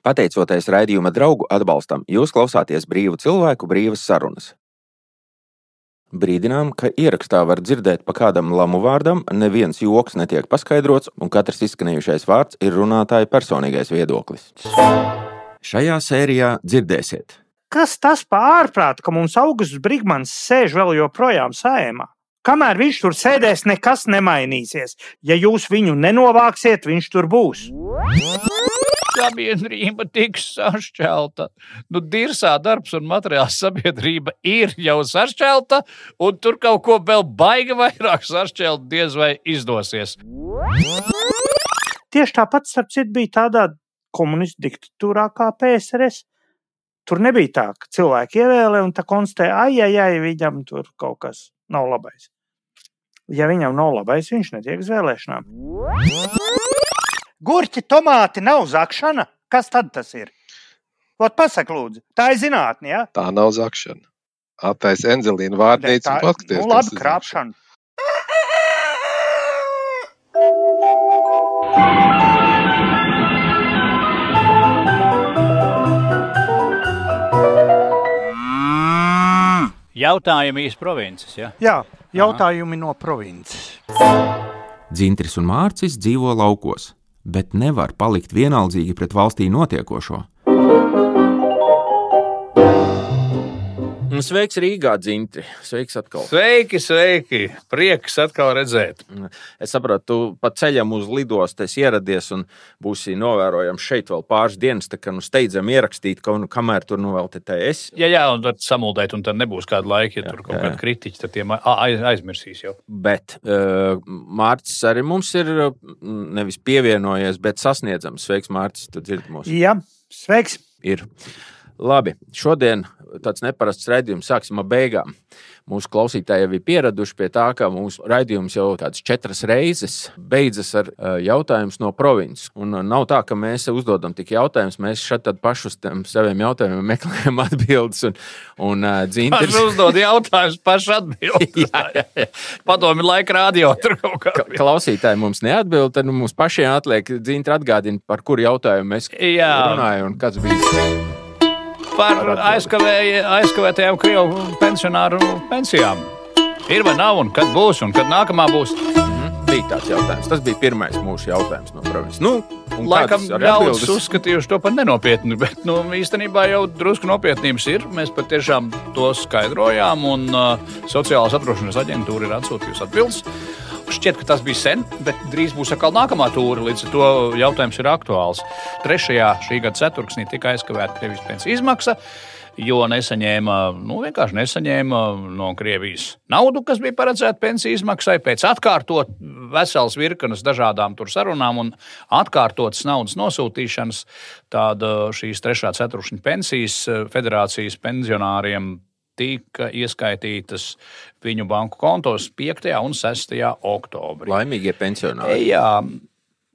Pateicoties raidījuma draugu atbalstam, jūs klausāties brīvu cilvēku brīvas sarunas. Brīdinām, ka ierakstā var dzirdēt pa kādam lamu vārdam, neviens joks netiek paskaidrots, un katrs izskanējušais vārds ir runātāja personīgais viedoklis. Šajā sērijā dzirdēsiet. Kas tas pa ārprātu, ka mums Augusts Brigmans sēž vēl joprojām Saeimā? Kamēr viņš tur sēdēs, nekas nemainīsies. Ja jūs viņu nenovāksiet, viņš tur būs. Sabiedrība tiks sašķelta. Dirsā darbs un materiāls sabiedrība ir jau sašķelta, un tur kaut ko vēl baigi vairāk sašķelt diez vai izdosies. Tieši tāpat, starp citu, bija tādā komunistu diktatūrā kā PSRS. Tur nebija tā, ka cilvēki ievēlē un tā konstatē, ai, viņam tur kaut kas nav labais. Ja viņam nav labais, viņš netiek uz vēlēšanām. Gurķi, tomāti nav zakšana? Kas tad tas ir? Ot, pasak lūdzu, tā ir zinātne, ja? Tā nav zakšana. Attais Enzelīnu vārnīcu un paskaties. Nu, labi, krāpšana. Jautājumi iz provinces, ja? Jā, jautājumi no provinces. Dzintris un Mārcis dzīvo laukos, bet nevar palikt vienaldzīgi pret valstī notiekošo. Sveiks Rīgā, Dzintri. Sveiks atkal. Sveiki. Prieks atkal redzēt. Es saprotu, tu pa ceļam uz lidostu esi ieradies un būsi novērojams šeit vēl pāris dienas, tā kā steidzam ierakstīt, kamēr tur vēl te esi. Jā, un tad samuldēt, un tad nebūs kādu laiku, ja tur kaut kādi kritiķi, tad tiem aizmirsīs jau. Bet Mārcis arī mums ir nevis pievienojies, bet sasniedzams. Sveiks, Mārcis, tu dzirdi mūs? Jā, sveiks. Ir. Labi, šodien tāds neparasts raidījums sāksim ar beigām. Mūsu klausītāji jau ir pieraduši pie tā, ka mūsu raidījums jau kādas 4 reizes beidzas ar jautājumus no provinces. Un nav tā, ka mēs uzdodam tik jautājumus, mēs šeit tad paši uz saviem jautājumiem meklējam atbildes. Un Dzintris... Paši uzdod jautājumus, paši atbild. Jā. Padomi laika radio tur kaut kā. Klausītāji mums neatbild, tad mums pašiem atliek Dzintri atgādina, par kuru jautājumu mēs runājam un kas bija. Par aizkavētajām Krievu pensionāru pensijām. Ir vai nav, un kad būs, un kad nākamā būs? Bija tāds jautājums. Tas bija pirmais mūsu jautājums no provinces. Laikam ļaudis uzskatījuši to par nenopietnu, bet īstenībā jau drusku nopietnības ir. Mēs patiešām to skaidrojām, un Sociālās apdrošināšanas aģentūra ir atsūtījusi atbildes. Šķiet, ka tas bija sen, bet drīz būs atkal nākamā tūra, līdz ar to jautājums ir aktuāls. 3. šī gada ceturksnī tika aizkavēta Krievijas pensiju izmaksa, jo vienkārši nesaņēma no Krievijas naudu, kas bija paredzēta pensiju izmaksai, pēc atkārtot vesels virkanas dažādām tur sarunām un atkārtotas naudas nosūtīšanas, tāda šīs 3. ceturkšņa pensijas federācijas pensionāriem tika ieskaitītas viņu banku kontos 5. un 6. oktobrī. Laimīgie pensionāri. Jā,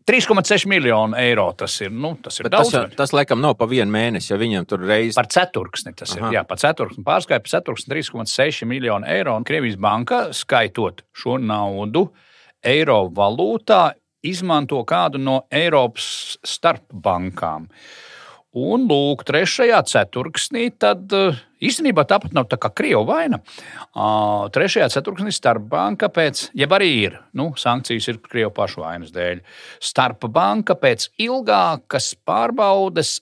3,6 miljonu eiro tas ir, tas ir daudz. Tas laikam nav pa vienu mēnesi, ja viņam tur reiz... Par ceturksni tas ir, jā, par ceturksni pārskaipa, par ceturksni 3,6 miljonu eiro, un Krievijas banka, skaitot šo naudu eiro valūtā, izmanto kādu no Eiropas starpbankām. Un lūk, 3. ceturksnī tad īstenībā tāpat nav tā kā Krievu vaina. 3. ceturksnī starpbanka jeb arī ir, sankcijas ir Krievu pašu vainas dēļ. Starpbanka pēc ilgākas pārbaudes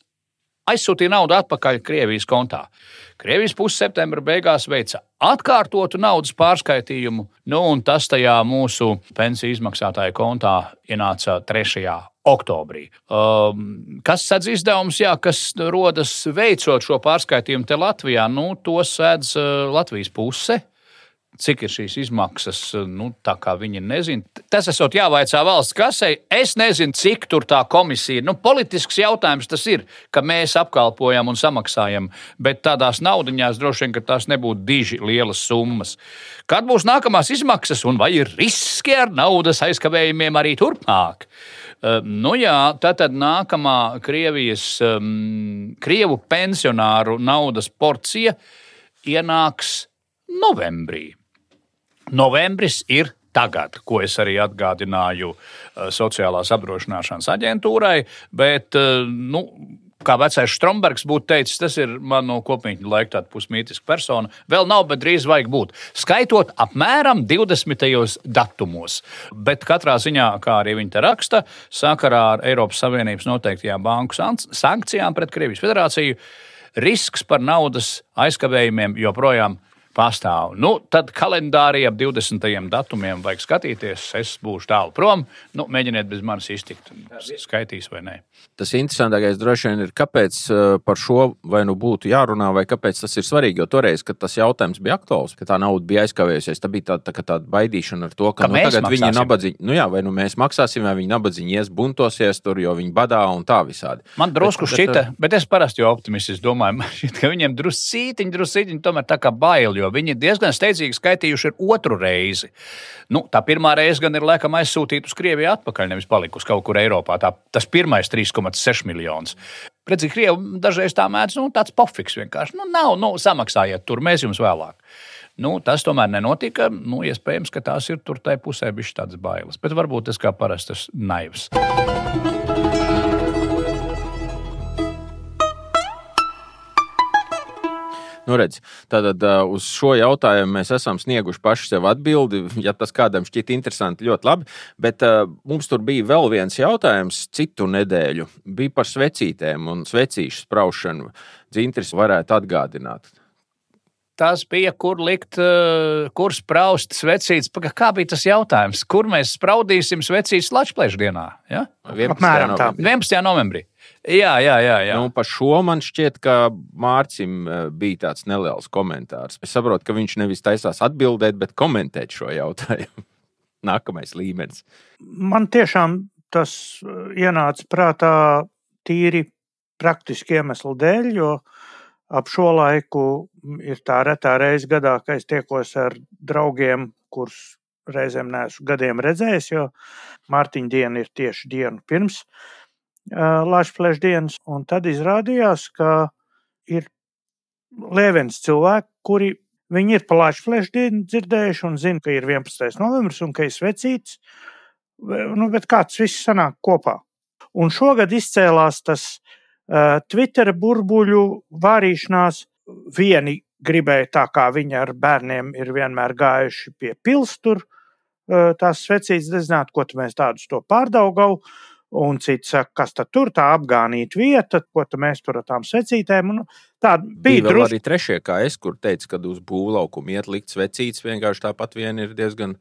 aizsūtīja naudu atpakaļ Krievijas kontā. Krievijas puse septembra beigās veica atkārtotu naudas pārskaitījumu, un tas tajā mūsu pensiju izmaksātāja kontā ienāca 3. oktobrī. Kas sedz izdevums, kas rodas veicot šo pārskaitījumu te Latvijā, to sedz Latvijas puse. Cik ir šīs izmaksas, tā kā viņi nezina. Tas esot jāvaicā valsts kasei. Es nezinu, cik tur tā komisija. Politisks jautājums tas ir, ka mēs apkalpojam un samaksājam, bet tādās naudiņās droši vien, ka tās nebūtu diži lielas summas. Kad būs nākamās izmaksas un vai ir riski ar naudas aizkavējumiem arī turpmāk? Tātad nākamā Krievu pensionāru naudas porcija ienāks novembrī. Novembris ir tagad, ko es arī atgādināju Sociālās apdrošināšanas aģentūrai, bet kā vecais Strombergs būtu teicis, tas ir man no kopmītņu laika tāda pusmītiska persona. Vēl nav, bet drīz vajag būt. Skaitot apmēram 20. datumos. Bet katrā ziņā, kā arī viņi te raksta, sakarā ar Eiropas Savienības noteiktajām banku sankcijām pret Krievijas Federāciju, risks par naudas aizkavējumiem joprojām pastāv. Nu, tad kalendārī ap 20. datumiem vajag skatīties. Es būšu tālu prom. Nu, mēģiniet bez manis iztikt. Skaitīs vai nē. Tas interesantākais droši vien ir, kāpēc par šo vai nu būtu jārunā, vai kāpēc tas ir svarīgi. Jo toreiz, kad tas jautājums bija aktuāls, ka tā nauda bija aizkavējusies, tā bija tāda baidīšana ar to, ka tagad maksāsim. Viņi nabadzīgi, vai nu mēs maksāsim, vai viņi nabadzīgi buntosies tur, jo viņi badā un tā visādi. Man drusku šķita, bet es parasti jau optimistiski domāju, ka viņiem drusītiņi tomēr tā kā bail, jo viņi diezgan steidzīgi skaitījuši ir otru reizi. Nu, tā pirmā reize gan ir laikam aizsūtīta uz Krieviju atpakaļ, nevis palikusi kaut kur Eiropā. Tas pirmais 3,6 miljonus. Redzi, Krievi dažreiz tā mēdz, tāds pofiks vienkārši. Nav, samaksājiet tur, mēs jums vēlāk. Tas tomēr nenotika. Iespējams, ka tās ir tur tai pusē bišķi tādas bailes. Bet varbūt tas kā parasti tas naivs. Redz, tātad uz šo jautājumu mēs esam snieguši paši sev atbildi. Ja tas kādam šķiet interesanti, ļoti labi. Bet mums tur bija vēl viens jautājums citu nedēļu. Bija par svecītēm un svecīšu spraušanu. Dzintris varētu atgādināt. Tas bija, kur spraust svecītes. Kā bija tas jautājums? Kur mēs spraudīsim svecītes Lačplēša dienā? Ja? Apmēram tā. 11. novembrī. Jā. Par šo man šķiet, ka Mārcim bija tāds neliels komentārs. Es saprotu, ka viņš nevis taisās atbildēt, bet komentēt šo jautājumu. Nākamais līmenis. Man tiešām tas ienāca prātā tīri praktiski iemeslu dēļ, jo ap šo laiku ir tā retā reize gadā, ka es tiekos ar draugiem, kurus reizēm neesmu gadiem redzējis, jo Mārtiņa diena ir tieši dienu pirms Lačplēša dienas. Un tad izrādījās, ka ir lievens cilvēki, kuri viņi ir pa Lačplēša dienu dzirdējuši un zina, ka ir 11. novembris un ka ir svecīts, bet kā tas viss sanāk kopā. Un šogad izcēlās tas Twitter burbuļu vārīšanās. Vieni gribēja tā, kā viņi ar bērniem ir vienmēr gājuši pie pilstur, tās svecītes dedzināt, ko mēs tādus to Pārdaugau, un citi saka, kas tad tur tā apgānīta vieta, ko mēs tur ar tām svecītēm. Tā bija vēl arī trešie, kā es, kur teicu, kad uz būvlaukumu iet likt svecītes, vienkārši tāpat vien ir diezgan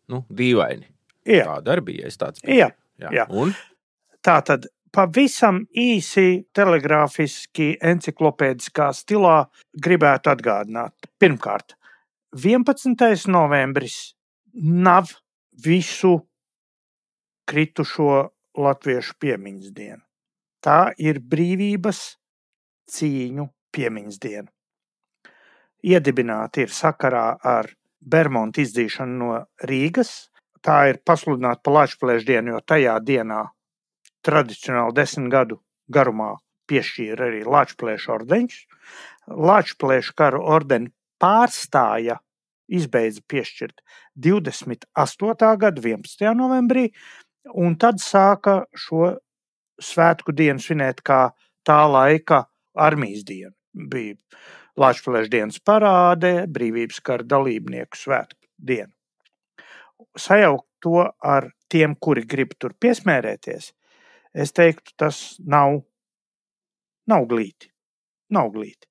dīvaini. Jā. Tāda arī bija, es tāds biju. Jā. Un? Tā tad pavisam īsi telegrāfiski enciklopēdiskā stilā gribētu atgādināt. Pirmkārt, 11. novembris nav visu kritušo latviešu piemiņas diena. Tā ir brīvības cīņu piemiņas diena. Iedibināta ir sakarā ar Bermonta izdzīšanu no Rīgas. Tā ir pasludināta pa Lačplēša dienu, jo tajā dienā tradicionāli 10 gadu garumā piešķīra arī Lačplēša ordeņus. Lačplēša kara ordeni pārstāja, izbeidza piešķirt 28. gada 11. novembrī, un tad sāka šo svētku dienu svinēt kā tā laika armijas dienu. Bija Lačplēša dienas parāde, brīvības kara dalībnieku svētku dienu. Sajaukt to ar tiem, kuri grib tur piesmērēties, es teiktu, tas nav glīti. Nav glīti.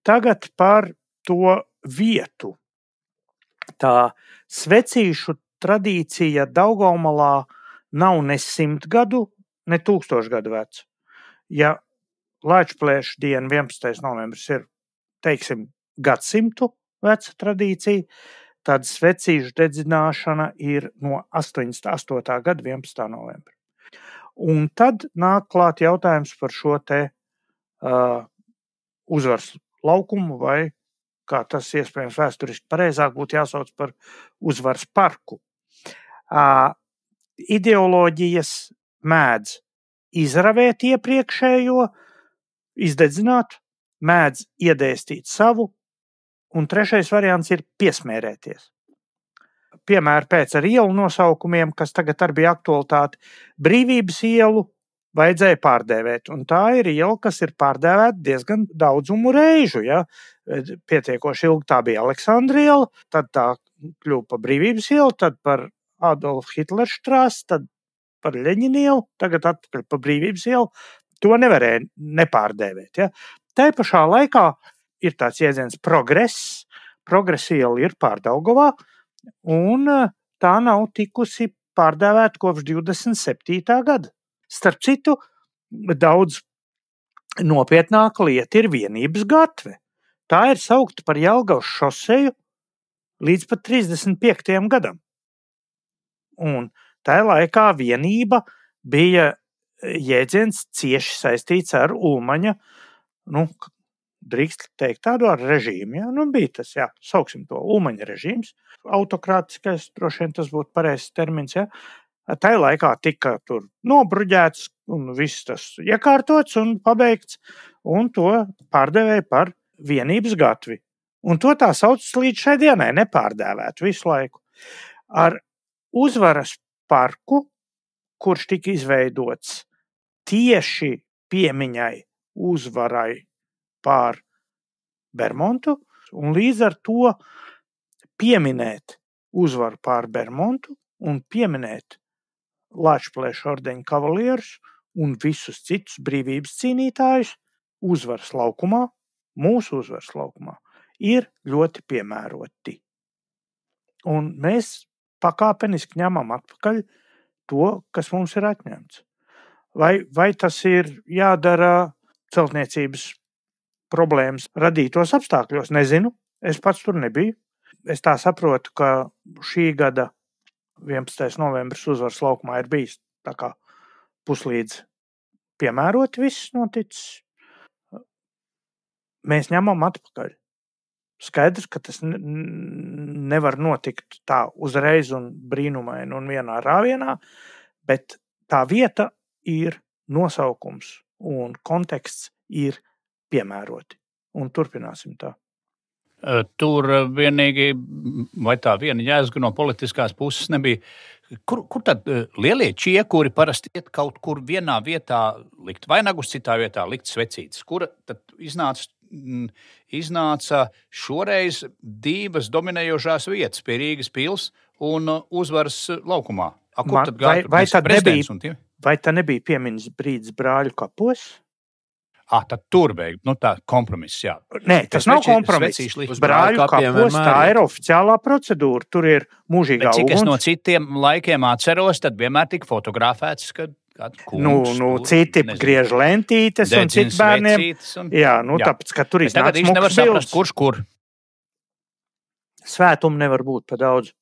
Tagad par to vietu. Tā svecīšu tradīcija Daugavmalā nav ne 100 gadu, ne 1000 gadu veca. Ja Lačplēša diena 11. novembris ir, teiksim, gadsimtu veca tradīcija, tad svecīšu dedzināšana ir no 88. gada 11. novembra. Un tad nāk klāt jautājums par šo te uzvaras laukumu, vai, kā tas iespējams vēsturiski pareizāk būtu jāsauc par uzvaras parku. Ideoloģijas mēdz izravēt iepriekšējo, izdedzināt, mēdz iedēstīt savu, un trešais variants ir piesmērēties. Piemēram, pēc ar ielu nosaukumiem, kas tagad arī bija aktualitāte, Brīvības ielu vajadzēja pārdēvēt. Un tā ir iela, kas ir pārdēvēta diezgan daudzumu reižu. Ja? Pietiekoši ilgi tā bija Aleksandra iela, tad tā kļuva par Brīvības ielu, tad par Adolfa Hitlera štrāsi, tad par Ļeņina ielu, tagad atpakaļ par Brīvības ielu. To nevarēja nepārdēvēt. Ja? Tā pašā laikā ir tāds jēdziens progress. Progress iela ir Pārdaugavā, un tā nav tikusi pārdēvēta kopš 27. gada. Starp citu, daudz nopietnāka lieta ir Vienības gatve. Tā ir saukta par Jelgavas šoseju līdz pat 35. gadam. Un tajā laikā Vienība bija jēdziens cieši saistīts ar Ulmaņa, drīkst teikt tādu ar režīmu. Ja? Bija tas, sauksim to Ulmaņa režīms, autokrātiskais, droši vien tas būtu pareizs termins, ja? Tajā laikā tika tur nobruģēts un viss tas iekārtots un pabeigts, un to pārdevēja par Vienības gatvi. Un to tā sauc līdz šai dienai nepārdēvēt visu laiku. Ar Uzvaras parku, kurš tika izveidots tieši piemiņai uzvarai pār Bermontu, un līdz ar to pieminēt uzvaru pār Bermontu un pieminēt Lāčplēša ordeņa kavalierus un visus citus brīvības cīnītājus uzvaras laukumā, mūsu uzvaras laukumā, ir ļoti piemēroti. Un mēs pakāpeniski ņemam atpakaļ to, kas mums ir atņemts. Vai tas ir jādara celtniecības problēmas radītos apstākļos? Nezinu, es pats tur nebiju. Es tā saprotu, ka šī gada 11. novembris uzvaras laukumā ir bijis tā kā puslīdz piemēroti viss noticis. Mēs ņemam atpakaļ. Skaidrs, ka tas nevar notikt tā uzreiz un brīnumaini un vienā rāvienā, bet tā vieta ir nosaukums un konteksts ir piemēroti. Un turpināsim tā. Tur vienīgi, vai tā viena jēzga no politiskās puses nebija. Kur tad lielie čiekuri parasti iet kaut kur vienā vietā likt vainagus, citā vietā likt svecītes? Kura tad iznāca šoreiz divas dominējošās vietas pie Rīgas pils un Uzvaras laukumā? Vai tā nebija piemiņas brīdis Brāļu kapos? Tad tur bija tā kompromiss, jā. Nē, tas nav kompromiss. Brāļu kapos tā ir oficiālā procedūra. Tur ir mūžīgā uguns. Cik es no citiem laikiem atceros, tad vienmēr tika fotografēts, kad kungs. Citi griež lentītes un citi bērniem. Jā, tāpēc, ka tur iznāc smuks bildes. Kurš kur? Svētumu nevar būt pa daudz.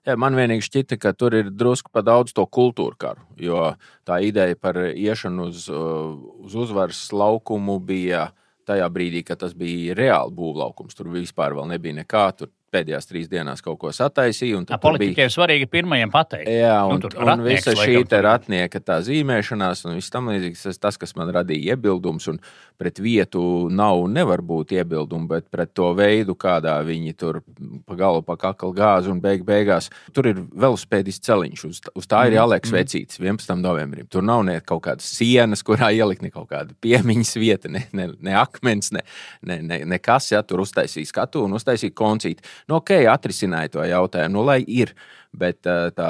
Jā, man vienīgi šķita, ka tur ir drusku pa daudz to kultūru karu, jo tā ideja par iešanu uz Uzvaras laukumu bija tajā brīdī, kad tas bija reāli būvlaukums. Tur vispār vēl nebija nekā, tur pēdējās 3 dienās kaut ko sataisīja. Politiķiem svarīgi pirmajiem pateikt. Jā, un visa šī te ratnieka tā zīmēšanās un viss tam līdzīgs, tas, kas man radīja iebildums, un pret vietu nevar būt iebildumi, bet pret to veidu, kādā viņi tur pa galu, pa kaklu gāzi un beigās. Tur ir velospēdis celiņš, uz tā ir jāliek svecītes 11. novembrim. Tur nav ne kaut kādas sienas, kurā ielikt ne kaut kāda piemiņas vieta, ne akmens, ne kas, ja, tur uztaisīja skatu un uztaisīja koncīti. Atrisināja to jautājumu, lai ir, bet tā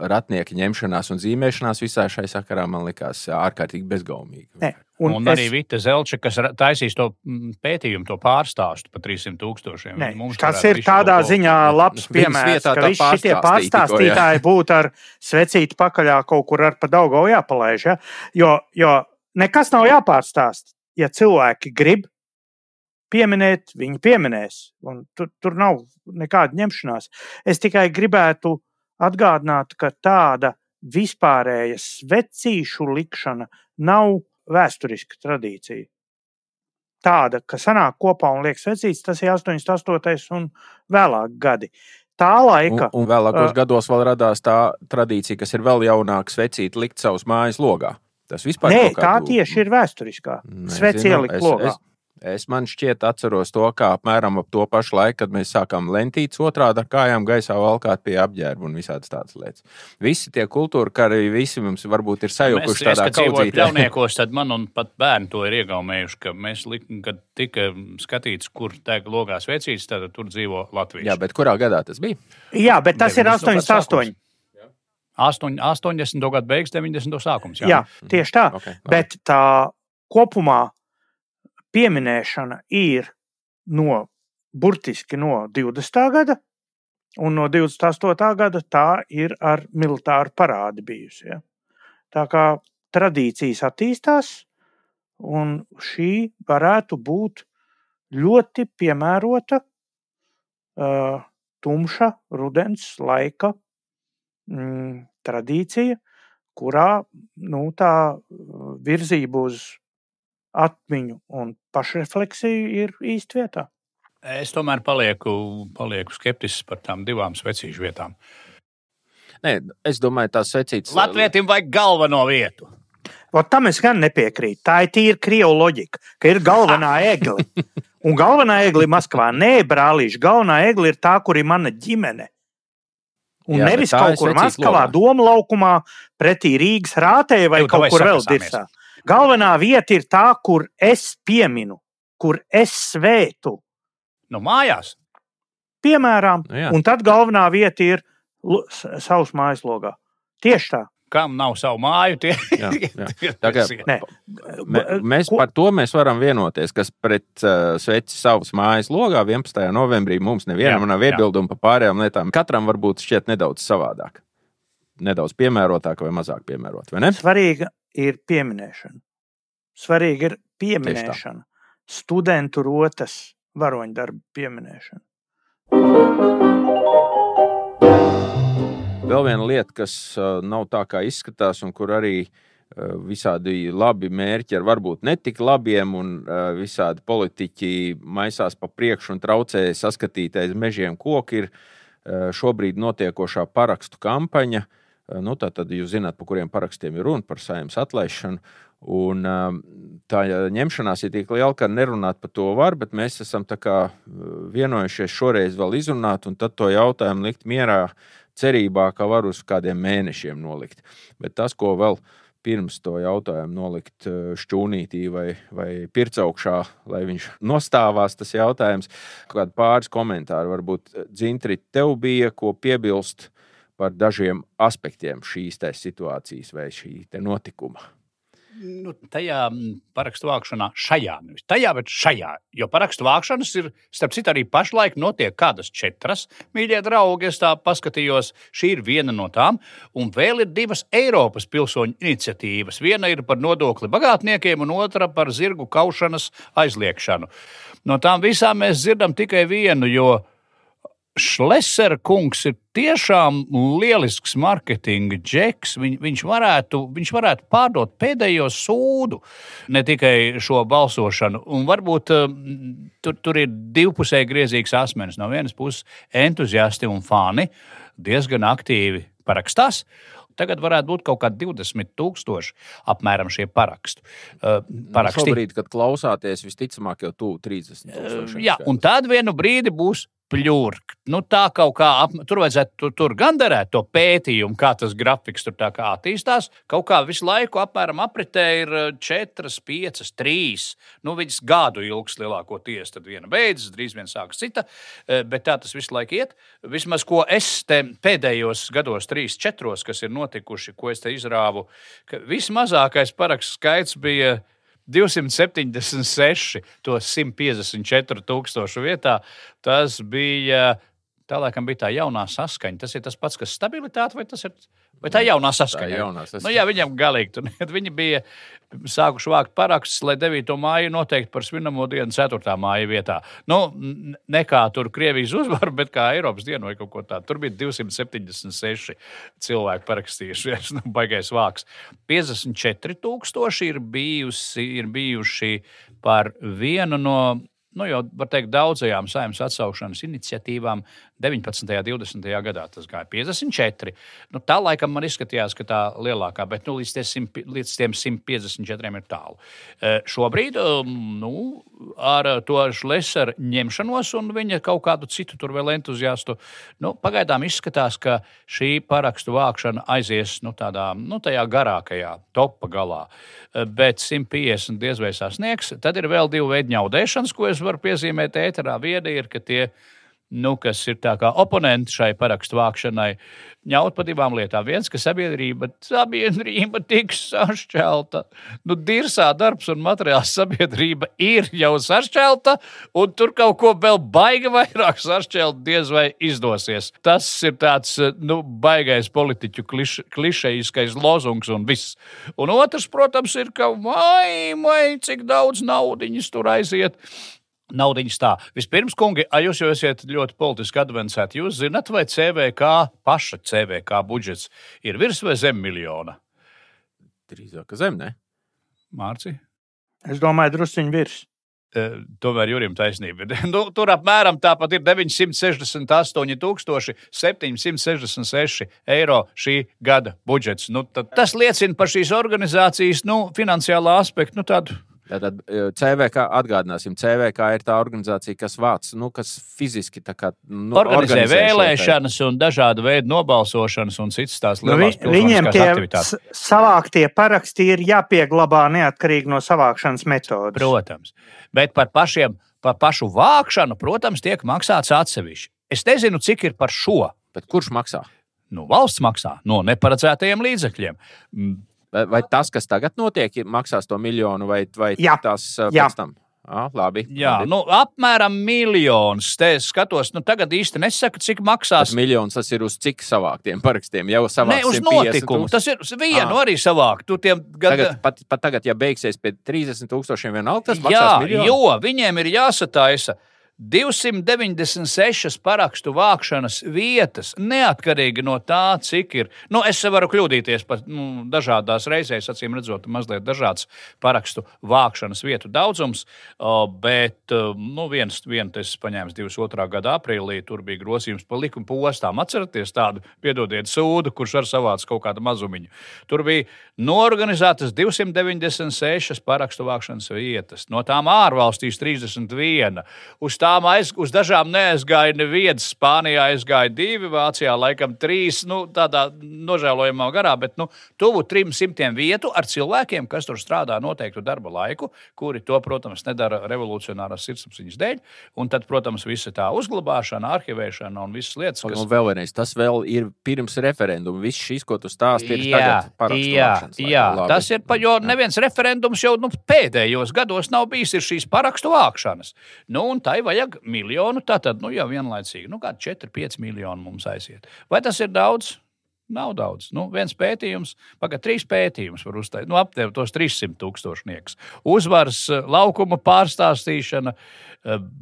ratnieka ņemšanās un zīmēšanās visā šai sakarā man likās ārkārtīgi bezgaumīgi. Un arī Vita Zelča, kas taisīs to pētījumu, to pārstāstu pa 300,000. Tas ir tādā ziņā labs piemērs, ka visi šitie pārstāstītāji būtu ar svecīti pakaļā kaut kur ar pa Daugavu jāpalaiž. Ja? Jo nekas nav jāpārstāst. Ja cilvēki grib pieminēt, viņi pieminēs. Un tur nav nekāda ņemšanās. Es tikai gribētu atgādināt, ka tāda vispārēja svecīšu likšana nav vēsturiska tradīcija. Tāda, ka sanāk kopā un liek svecītes, tas ir 88. un vēlāk gadi. Tā laika. Un vēlākos gados vēl radās tā tradīcija, kas ir vēl jaunāka svecīte likt savus mājas logā. Tas vispār tā tieši ir vēsturiskā. Sveci ielikt logā. Man šķiet, atceros to, kā apmēram ap to pašu laiku, kad mēs sākām lentītes otrādi ar kājām gaisā valkāt pie apģērba un visādas tādas lietas. Visi tie kultūra kari, visi mums varbūt ir sajukuši tādā kaudzītē. Pļauniekos, tad man un pat bērni to ir iegaumējuši, ka mēs, kad tika skatīts, kur tēk logās vecītes, tad tur dzīvo latvieši. Jā, bet kurā gadā tas bija? Jā, bet tas ir 88. 80. gadu beigas, 90. sākums. Jā, tieši tā. Okay. Bet tā kopumā pieminēšana ir burtiski no 20. gada, un no 28. gada tā ir ar militāru parādi bijusi. Ja? Tā kā tradīcijas attīstās, un šī varētu būt ļoti piemērota tumša rudens laika tradīcija, kurā tā virzība uz atmiņu un pašrefleksiju ir īsti vietā. Es tomēr palieku skeptisks par tām divām svecīšu vietām. Nē, es domāju, tās svecītes... Latvietim vajag galveno vietu. Tam es gan nepiekrītu. Tā ir tīra krievu loģika, ka ir galvenā egli. Un galvenā egli Maskavā, nē, brālīši, galvenā egli ir tā, kur ir mana ģimene. Un jā, nevis kaut kur Maskavā, Doma laukumā, pretī Rīgas rātē vai kaut kur vēl dirsā. Galvenā vieta ir tā, kur es pieminu, kur es svētu. No mājās? Piemēram, un tad galvenā vieta ir savs mājas logā. Tieši tā. Kam nav savu māju, tie mēs par to mēs varam vienoties, kas pret sveci savas mājas logā 11. novembrī mums nevienam nav iebildumi par pārējām lietām. Katram varbūt šķiet nedaudz savādāk. Nedaudz piemērotāk vai mazāk piemērot, vai ne? Svarīga ir pieminēšana. Svarīga ir pieminēšana. Studentu rotas varoņdarba pieminēšana. Vēl viena lieta, kas nav tā, kā izskatās, un kur arī visādi labi mērķi ar varbūt netik labiem, un visādi politiķi maisās pa priekšu un traucē saskatīt aiz mežiem koki, ir šobrīd notiekošā parakstu kampaņa. Tad jūs zināt, par kuriem parakstiem ir runa, par Saeimas atlaišanu. Un tā ņemšanās ir tik liela, ka nerunāt par to var, bet mēs esam tā kā vienojušies šoreiz vēl izrunāt, un tad to jautājumu likt mierā cerībā, ka var uz kādiem mēnešiem nolikt. Bet tas, ko vēl pirms to jautājumu nolikt šķūnītī vai pircaukšā, lai viņš nostāvās, tas jautājums, kādi pāris komentāri varbūt Dzintri tev bija, ko piebilst par dažiem aspektiem šīs situācijas vai šī notikuma. Tajā parakstu vākšanā, bet šajā, jo parakstu vākšanas ir, starp citu, arī pašlaik notiek kādas 4, mīļie draugi, es tā paskatījos, šī ir viena no tām, un vēl ir 2 Eiropas pilsoņu iniciatīvas. Viena ir par nodokli bagātniekiem, un otra par zirgu kaušanas aizliekšanu. No tām visām mēs dzirdam tikai vienu, jo Šlesera kungs ir tiešām lielisks marketinga džeks. Viņš varētu pārdot pēdējo sūdu, ne tikai šo balsošanu. Un varbūt tur ir divpusēji griezīgs asmenis. No vienas puses entuziasti un fani diezgan aktīvi parakstās. Tagad varētu būt kaut kādi 20,000 apmēram šie paraksti. Šobrīd, kad klausāties, visticamāk jau tuvu 30,000. Jā, un tad vienu brīdi būs pļurk. Tā kaut kā, tur vajadzētu tur gan darēt to pētījumu, kā tas grafiks tur tā kā attīstās. Kaut kā visu laiku apmēram apritē ir 4, 5, 3. Viņas gadu ilgs lielākoties, tad viena beidzas, drīz vien sākas cita, bet tā tas visu laiku iet. Vismaz, ko es te pēdējos gados 3, 4, kas ir notikuši, ko es te izrāvu, ka vismazākais parakstu skaits bija 276, to 154,000 vietā. Tas bija, tā laikam bija tā jaunā saskaņa. Tas ir tas pats, kas stabilitāte, vai tā jaunā saskaņa? Tā jaunā saskaņa. Viņam galīgi tur. Viņi bija sākuši vākt parakstus, lai 9. māju noteikti par svinamo dienu 4. māja vietā. Nekā tur Krievijas uzvaru, bet kā Eiropas dienu vai kaut ko tādu. Tur bija 276 cilvēki parakstījušies, baigais vāks. 54,000 ir bijuši par vienu no, jau var teikt, daudzajām Saeimas atsaukšanas iniciatīvām 19. un 20. gadā tas gāja 54. Nu, tā laikam man izskatījās, ka tā lielākā, bet līdz tiem 154 ir tālu. Šobrīd ar to Šlesera ņemšanos un viņa kaut kādu citu tur vēl entuziastu, pagaidām izskatās, ka šī parakstu vākšana aizies tajā garākajā topa galā. Bet 150 diez vai sasniegs. Tad ir vēl 2 veidi ņaudēšanas, ko es varu piezīmēt ēterā. Viena ir, ka tie, kas ir tā kā oponenti šai parakstu vākšanai, ņaut pa 2 lietām. Viens, ka sabiedrība tiks sašķelta. Dirsā darbs un materiāls sabiedrība ir jau sašķelta, un tur kaut ko vēl baigi vairāk sašķelt diez vai izdosies. Tas ir tāds, baigais politiķu klišejiskais lozungs un viss. Un otrs, protams, ir, ka cik daudz naudiņas tur aiziet. Naudiņas tā. Vispirms, kungi, jūs jau esat ļoti politiski advancēti. Jūs zināt, vai paša CVK budžets ir virs vai zem miljona? Drīzāk zem, ne? Mārci? Es domāju, drusciņ virs. Tomēr Jurim taisnība. Tur apmēram tāpat ir 968 766 eiro šī gada budžets. Tas liecina par šīs organizācijas finansiālā aspektu. Tātad CVK, atgādināsim, CVK ir tā organizācija, kas vāc, kas fiziski organizē vēlēšanas un dažādu veidu nobalsošanas un citas tās lielās viņiem aktivitātes. Viņiem tie savāktie paraksti ir jāpieglabā neatkarīgi no savākšanas metodas. Protams, bet par pašu vākšanu, protams, tiek maksāts atsevišķi. Es nezinu, cik ir par šo. Bet kurš maksā? Valsts maksā no neparedzētajiem līdzekļiem. Vai tas, kas tagad notiek, maksās to miljonu vai tas pēc tam? Labi. Jā, apmēram miljons. Te es skatos, tagad īsti nesaku, cik maksās. Tas miljons, tas ir uz cik savāktiem parakstiem? Jau savākt 150 000? Ne, uz notikumu. Tas ir vienu arī savākt. Tagad, ja beigsies pie 30 000 vienalga, tas maksās miljonu? Jo viņiem ir jāsataisa 296 parakstu vākšanas vietas, neatkarīgi no tā, cik ir. Es varu kļūdīties pat dažādās reizēs, acīm redzot, mazliet dažāds parakstu vākšanas vietu daudzums, bet viens es paņēmu 22. gada aprīlī, tur bija grozījums par likumu postām. Atceraties tādu, piedodiet, sūdu, kurš var savāc kaut kādu mazumiņu. Tur bija norganizētas 296 parakstu vākšanas vietas, no tām ārvalstīs 31, uz dažām neaizgāja neviens. Spānijā aizgāja 2, Vācijā laikam 3, tādā nožēlojamā garā, bet tuvu 300 vietu ar cilvēkiem, kas tur strādā noteiktu darba laiku, kuri to, protams, nedara revolucionārās sirdsapziņas dēļ. Un tad, protams, visa tā uzglabāšana, arhivēšana un visas lietas, kas... Un vēl vienreiz, tas vēl ir pirms referenduma. Viss šis, ko tu stāsti, ir tagad parakstu vākšanas. Jā, tas ir, jo neviens referendums jau pēdējos gados nav bijis, ir šīs parakstu vākšanas. Un tai vajag miljonu, tātad, jau vienlaicīgi, kādi 4-5 miljoni mums aiziet. Vai tas ir daudz? Nav daudz. Viens pētījums, 3 pētījumus var uztaisīt. Aptēv tos 300 000. Uzvaras, laukuma pārstāstīšana,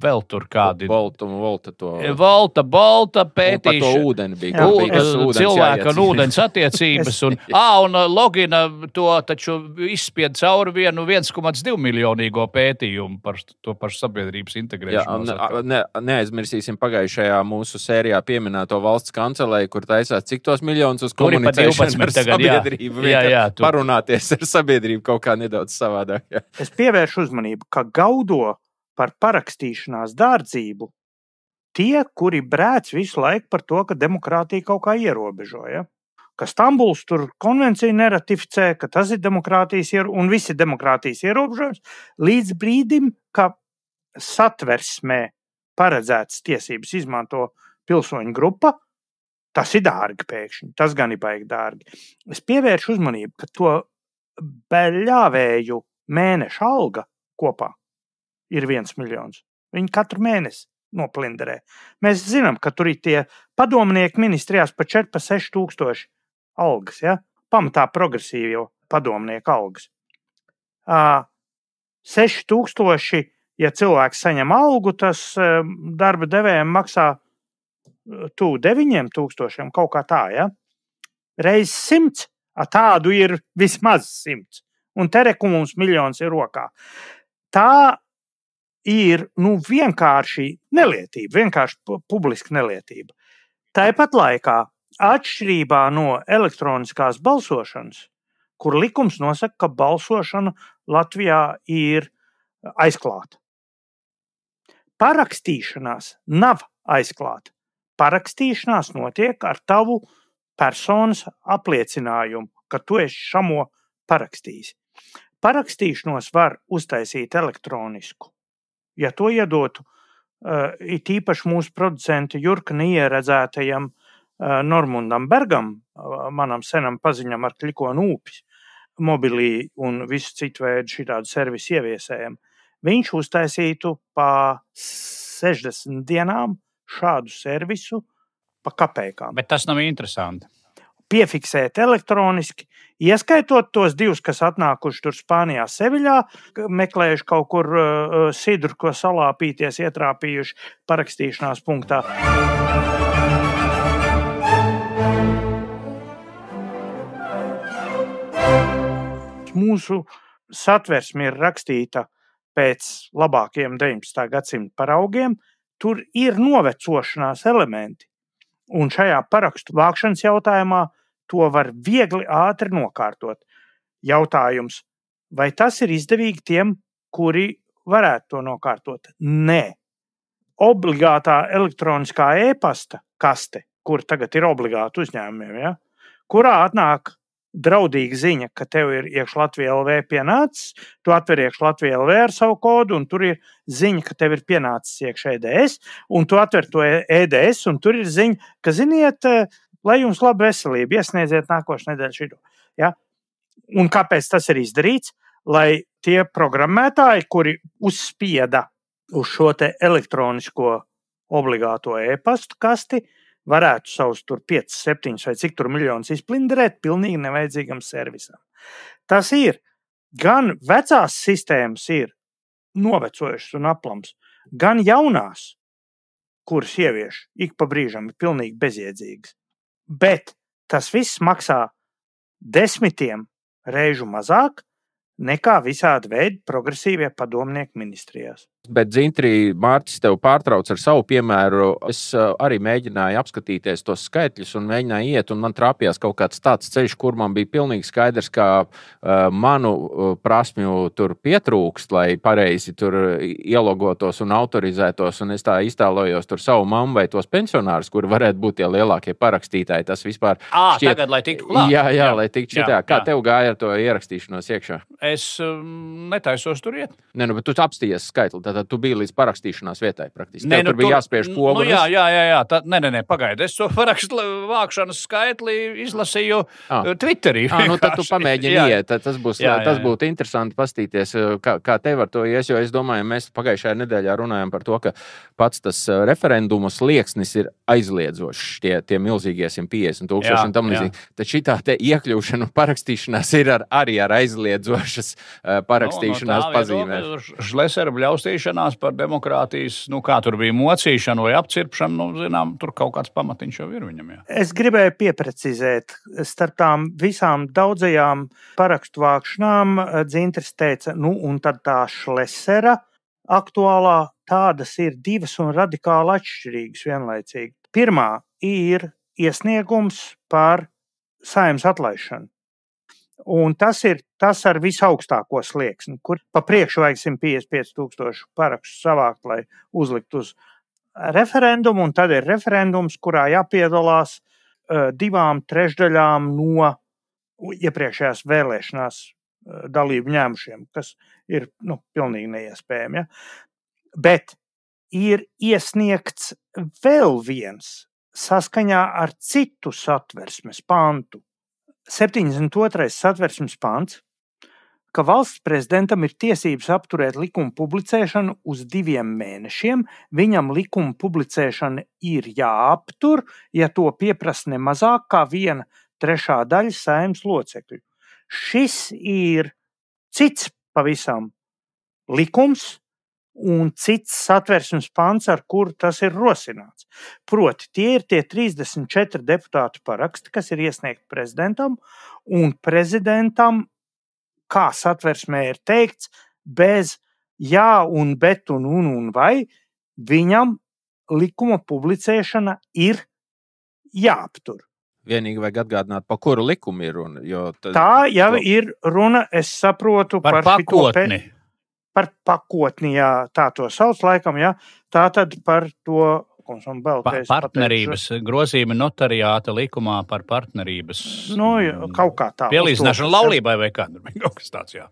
vēl tur kādi... Volta pētīšana. Par to ūdeni bija. Cilvēka un ūdens attiecības. Un Logina to taču izspied cauri 1,2 miljonīgo pētījumu par to pašu sabiedrības integrēšanos. Neaizmirsīsim pagājušajā mūsu sērijā pieminēto valsts kancelēju, kur taisās cik tos miljonus uz komunicēšanu ar sabiedrību. Parunāties ar sabiedrību kaut kā nedaudz savādāk. Jā. Es pievēršu uzmanību, ka gaudo par parakstīšanās dārdzību tie, kuri brēc visu laiku par to, ka demokrātija kaut kā ierobežo. Ja? Ka Stambuls tur konvenciju neratificē, ka tas ir demokrātijas un visi demokrātijas ierobežojums, līdz brīdim, ka satversmē paredzētas tiesības izmanto pilsoņu grupa. Tas ir dārgi pēkšņi, tas gan ir baigi dārgi. Es pievēršu uzmanību, ka to beļāvēju mēneša alga kopā ir 1 miljons. Viņi katru mēnesi noplinderē. Mēs zinām, ka tur ir tie padomnieki ministrijās pa 4-6 tūkstoši algas, ja? Pamatā progresīvo padomnieku algas. 6 tūkstoši, ja cilvēks saņem algu, tas darba devējiem maksā 9 000, kaut kā tā, ja? Reiz 100, tādu ir vismaz 100. Un tereku mums miljons ir rokā. Tā ir vienkārši nelietība, vienkārši publiska nelietība. Tāpat laikā, atšķirībā no elektroniskās balsošanas, kur likums nosaka, ka balsošana Latvijā ir aizklāta. Parakstīšanās nav aizklāta. Parakstīšanās notiek ar tavu personas apliecinājumu, ka tu esi šamo parakstījis. Parakstīšanos var uztaisīt elektronisku. Ja to iedotu, it īpaši mūsu producenta Jurka neieredzētajam Normundam Bergam, manam senam paziņam ar Klikonu Ūpis, mobilī un visu citu veidu šitādu servisu ieviesējam, viņš uztaisītu pa 60 dienām šādu servisu pa kapekām. Bet tas nav interesanti. Piefiksēt elektroniski, ieskaitot tos divus, kas atnākuši tur Spānijā, Seviļā, meklējuši kaut kur sidru, ko salāpīties, ietrāpījuši parakstīšanās punktā. Mūsu satversme ir rakstīta pēc labākiem 19. gadsimta paraugiem, tur ir novecošanās elementi. Un šajā parakstu vākšanas jautājumā to var viegli ātri nokārtot. Jautājums, vai tas ir izdevīgi tiem, kuri varētu to nokārtot? Nē. Obligātā elektroniskā e-pasta kaste, kur tagad ir obligāti uzņēmumiem, ja, kurā atnāk draudīga ziņa, ka tev ir iekš Latvija LV pienācis, tu atver iekš Latvija LV ar savu kodu, un tur ir ziņa, ka tev ir pienācis iekš EDS, un tu atver to EDS, un tur ir ziņa, ka, ziniet, lai jums laba veselība, iesniedziet nākošu nedēļu šito. Ja? Un kāpēc tas ir izdarīts? Lai tie programmētāji, kuri uzspieda uz šo te elektronisko obligāto e-pastu kasti, varētu savus tur 5, 7 vai cik tur miljonus izplinderēt pilnīgi nevajadzīgam servisam. Tas ir, gan vecās sistēmas ir novecojušas un aplams, gan jaunās, kuras ievieš ik pa brīžam ir pilnīgi bezjēdzīgas. Bet tas viss maksā 10 reižu mazāk nekā visādi veidi progresīvie padomnieki ministrijās. Bet, Dzintri, Mārtis tev pārtrauc ar savu piemēru. Es arī mēģināju apskatīties tos skaitļus un mēģināju iet, un man trāpījās kaut kāds tāds ceļš, kur man bija pilnīgi skaidrs, ka manu prasmju tur pietrūkst, lai pareizi tur ielogotos un autorizētos, un es tā iztēlojos tur savu mammu vai tos pensionārus, kuri varētu būt tie lielākie parakstītāji. Tas vispār šķiet... Tagad, lai tiktu klāt. Jā, lai tiktu šitā. Kā tev gāja ar to ierakstīšanos iekšā? Es netaisos tur iet. Nē, bet tu apstījies skaitli. Tad tu biji līdz parakstīšanās vietai praktiski. Tev tur bija jāspiež poguras. Jā. Nē, pagaidi. Es to parakstu vākšanas skaitli izlasīju Twitterī. Tad tu pamēģini iet. Tas būtu interesanti pastīties, kā tev ar to ies, jo es domāju, mēs pagājušajā nedēļā runājam par to, ka pats tas referendumu slieksnis ir aizliedzošs, tie milzīgie 150,000 un tam līdzīgi. Tad šitā te iekļūšana parakstīšanās ir arī ar aizliedzošas parakstīšanās pazīmēm. Šlesera bļaustīšanās par demokrātijas, kā tur bija mocīšana vai apcirpšana, zinām, tur kaut kāds pamatiņš jau ir viņam. Jā. Es gribēju pieprecizēt, starp tām visām daudzajām parakstu vākšanām Dzintris teica, un tad tā Šlesera aktuālā tādas ir divas un radikāli atšķirīgas vienlaicīgi. Pirmā ir iesniegums par Saeimas atlaišanu. Un tas ir tas ar visaugstāko slieksni, kur pa priekšu vajag 155,000 parakstu savākt, lai uzlikt uz referendumu, un tad ir referendums, kurā jāpiedalās 2/3 no iepriekšējās vēlēšanās dalību ņēmušiem, kas ir pilnīgi neiespējami. Ja? Bet ir iesniegts vēl viens saskaņā ar citu satversmes pantu. 72. satversmes pants, ka valsts prezidentam ir tiesības apturēt likumu publicēšanu uz 2 mēnešiem. Viņam likuma publicēšana ir jāaptur, ja to pieprasa ne mazāk kā 1/3 daļa Saeimas locekļu. Šis ir cits pavisam likums un cits satversmes pants, ar kuru tas ir rosināts. Proti, tie ir tie 34 deputātu paraksti, kas ir iesniegti prezidentam, un prezidentam, kā satversmē ir teikts, bez jā un bet un vai viņam likuma publicēšana ir jāaptur. Vienīgi vajag atgādināt, pa kuru likumu ir runa. Tā jau ir runa, es saprotu, par pakotni. Par pakotni, jā, tā to sauc laikam, jā. Tā tad par to, partnerības grozījuma notariāta likumā par partnerības kaut kā tā. Pielīdzināšana laulībai vai kaut kas tāds, jā.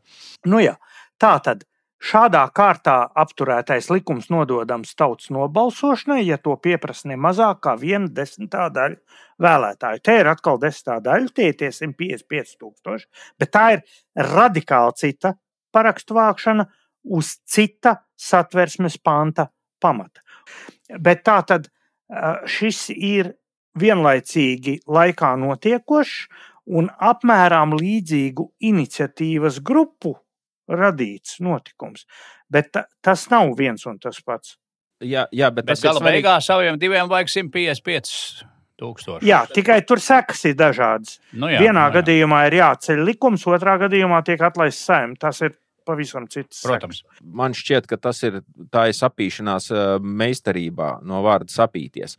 Jā, tā tad šādā kārtā apturētais likums nododams tautas nobalsošanai, ja to pieprasa ne mazāk kā 1/10 daļa vēlētāju. Te ir atkal 10 daļa, tie 155,000, bet tā ir radikāli cita parakstu vākšana uz cita satversmes panta pamata. Bet tā tad šis ir vienlaicīgi laikā notiekošs un apmēram līdzīgu iniciatīvas grupu radīts notikums. Bet tas nav viens un tas pats. Jā, bet tas gala beigās saviem diviem vajag 155,000. Jā, tikai tur sekas ir dažādas. Vienā gadījumā ir jāceļ likums, otrā gadījumā tiek atlaists Saeima. Tas ir pavisam cits. Protams. Man šķiet, ka tā ir sapīšanās meistarībā no vārda sapīties.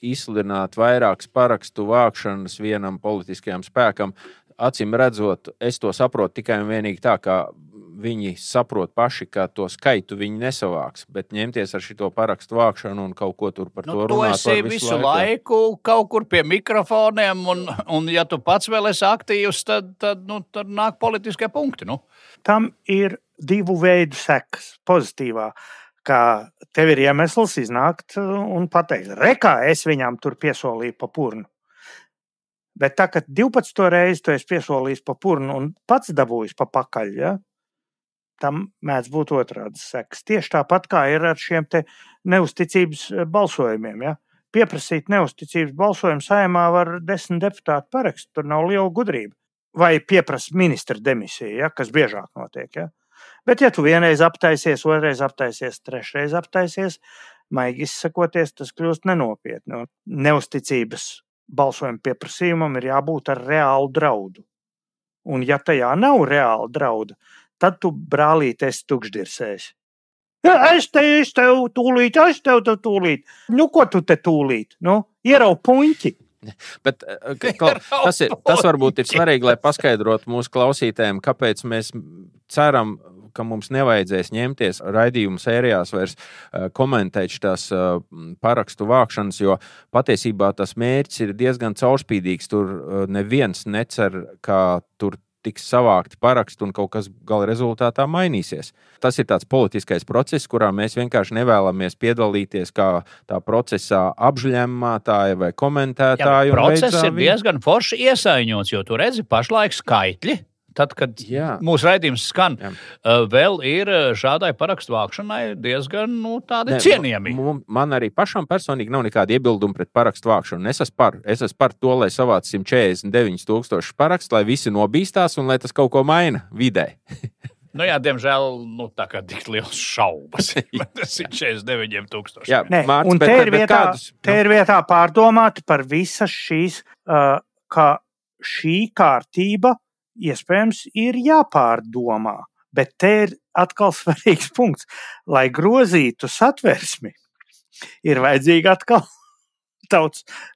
Izsludināt vairākas parakstu vākšanas vienam politiskajam spēkam. Acīm redzot, es to saprotu tikai un vienīgi tā, ka viņi saprot paši, ka to skaitu viņi nesavāks, bet ņemties ar šito parakstu vākšanu un kaut ko tur par to runāt. Tu esi visu laiku kaut kur pie mikrofoniem, un ja tu pats vēl esi aktīvs, tad nāk politiskie punkti. Tam ir divu veidu sekas. Pozitīvā, ka tev ir iemesls iznākt un pateikt, rekā es viņam tur piesolīju pa purnu. Bet tā, ka 12 reizi tu esi piesolījis pa purnu un pats dabūjis pa pakaļ, ja? Tam mēdz būt otrādas sekas. Tieši tāpat kā ir ar šiem te neusticības balsojumiem. Ja? Pieprasīt neusticības balsojumu Saeimā var 10 deputātu parakstu, tur nav liela gudrība. Vai pieprasa ministra demisiju, ja? Kas biežāk notiek. Ja? Bet ja tu vienreiz aptaisies, otrreiz aptaisies, trešreiz aptaisies, maigi izsakoties, tas kļūst nenopietni. Neusticības balsojuma pieprasījumam ir jābūt ar reālu draudu. Un ja tajā nav reāla drauda, tad tu brālīt esi tukšdirsējis. Es tev tūlīt, es tev tūlīt. Ko tu te tūlīt? Ierau puņķi. Bet tas varbūt ir svarīgi, lai paskaidrotu mūsu klausītājiem, kāpēc mēs ceram, ka mums nevajadzēs ņemties raidījumu sērijās vairs komentēt šitās parakstu vākšanas, jo patiesībā tas mērķis ir diezgan caurspīdīgs. Tur neviens necer, ka tur tiks savākti paraksti un kaut kas gala rezultātā mainīsies. Tas ir tāds politiskais process, kurā mēs vienkārši nevēlamies piedalīties kā tā procesā apžļemmātāji vai komentētāji. Jā, process ir diezgan forši iesaiņots, jo tu redzi pašlaik skaitļi. Tad, kad mūsu raidījums skan, vēl ir šādai parakstu vākšanai diezgan tādi cienījami. Man arī pašam personīgi nav nekāda iebilduma pret parakstu vākšanu. Es esmu par to, lai savāc 149,000 parakstu, lai visi nobīstās un lai tas kaut ko maina vidē. Jā, diemžēl, tā kā tik liels šaubas. Tas ir 49,000. Jā, un te ir vietā pārdomāt par visas šīs, ka šī kārtība iespējams ir jāpārdomā, bet te ir atkal svarīgs punkts. Lai grozītu satversmi, ir vajadzīga atkal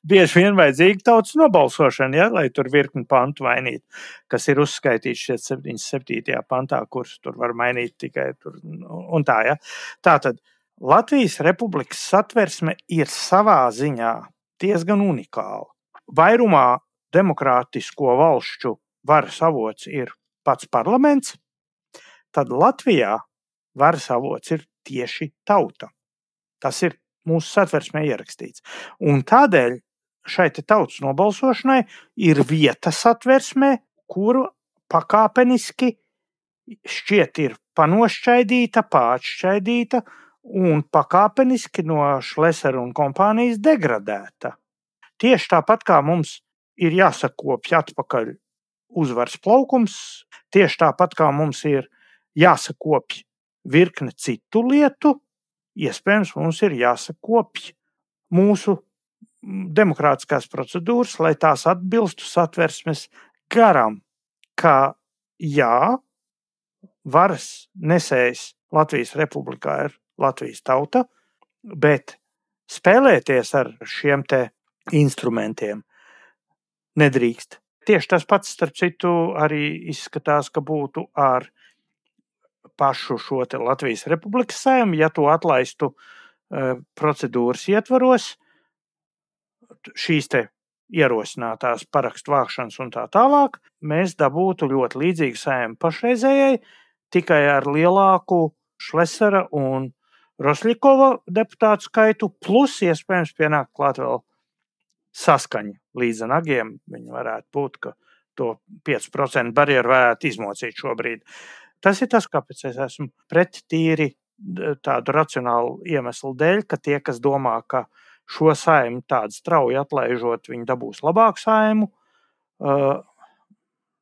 bieži vien vajadzīga tautas nobalsošana, ja? Lai tur virkni pantu mainītu, kas ir uzskaitīts šeit 77. pantā, kurus tur var mainīt tikai tur un tā. Ja? Tātad Latvijas Republikas satversme ir savā ziņā diezgan unikāla. Vairumā demokrātisko valšķu varas avots ir pats parlaments, tad Latvijā varas avots ir tieši tauta. Tas ir mūsu satversmē ierakstīts. Un tādēļ šai tautas nobalsošanai ir vieta satversmē, kuru pakāpeniski šķiet ir panošķaidīta, pāršķaidīta un pakāpeniski no Šlesera un kompānijas degradēta. Tieši tāpat kā mums ir jāsakopj atpakaļ uzvaras plaukums, tieši tāpat kā mums ir jāsakopj virkne citu lietu, iespējams mums ir jāsakopj mūsu demokrātiskās procedūras, lai tās atbilstu satversmes garam, ka jā, varas nesējs Latvijas Republikā ir Latvijas tauta, bet spēlēties ar šiem te instrumentiem nedrīkst. Tieši tas pats, starp citu, arī izskatās, ka būtu ar pašu šo te Latvijas Republikas Saeimu, ja to atlaistu procedūras ietvaros, šīs te ierosinātās parakstu vākšanas un tā tālāk, mēs dabūtu ļoti līdzīgu Saimu pašreizējai, tikai ar lielāku Šlesera un Rosļikova deputātu skaitu, plus iespējams pienākt klāt vēl saskaņa līdz nagiem. Viņi varētu būt, ka to 5% barjeru varētu izmocīt šobrīd. Tas ir tas, kāpēc es esmu pret tīri tādu racionālu iemeslu dēļ, ka tie, kas domā, ka šo Saimu tādu strauji atlaižot, viņi dabūs labāku Saimu,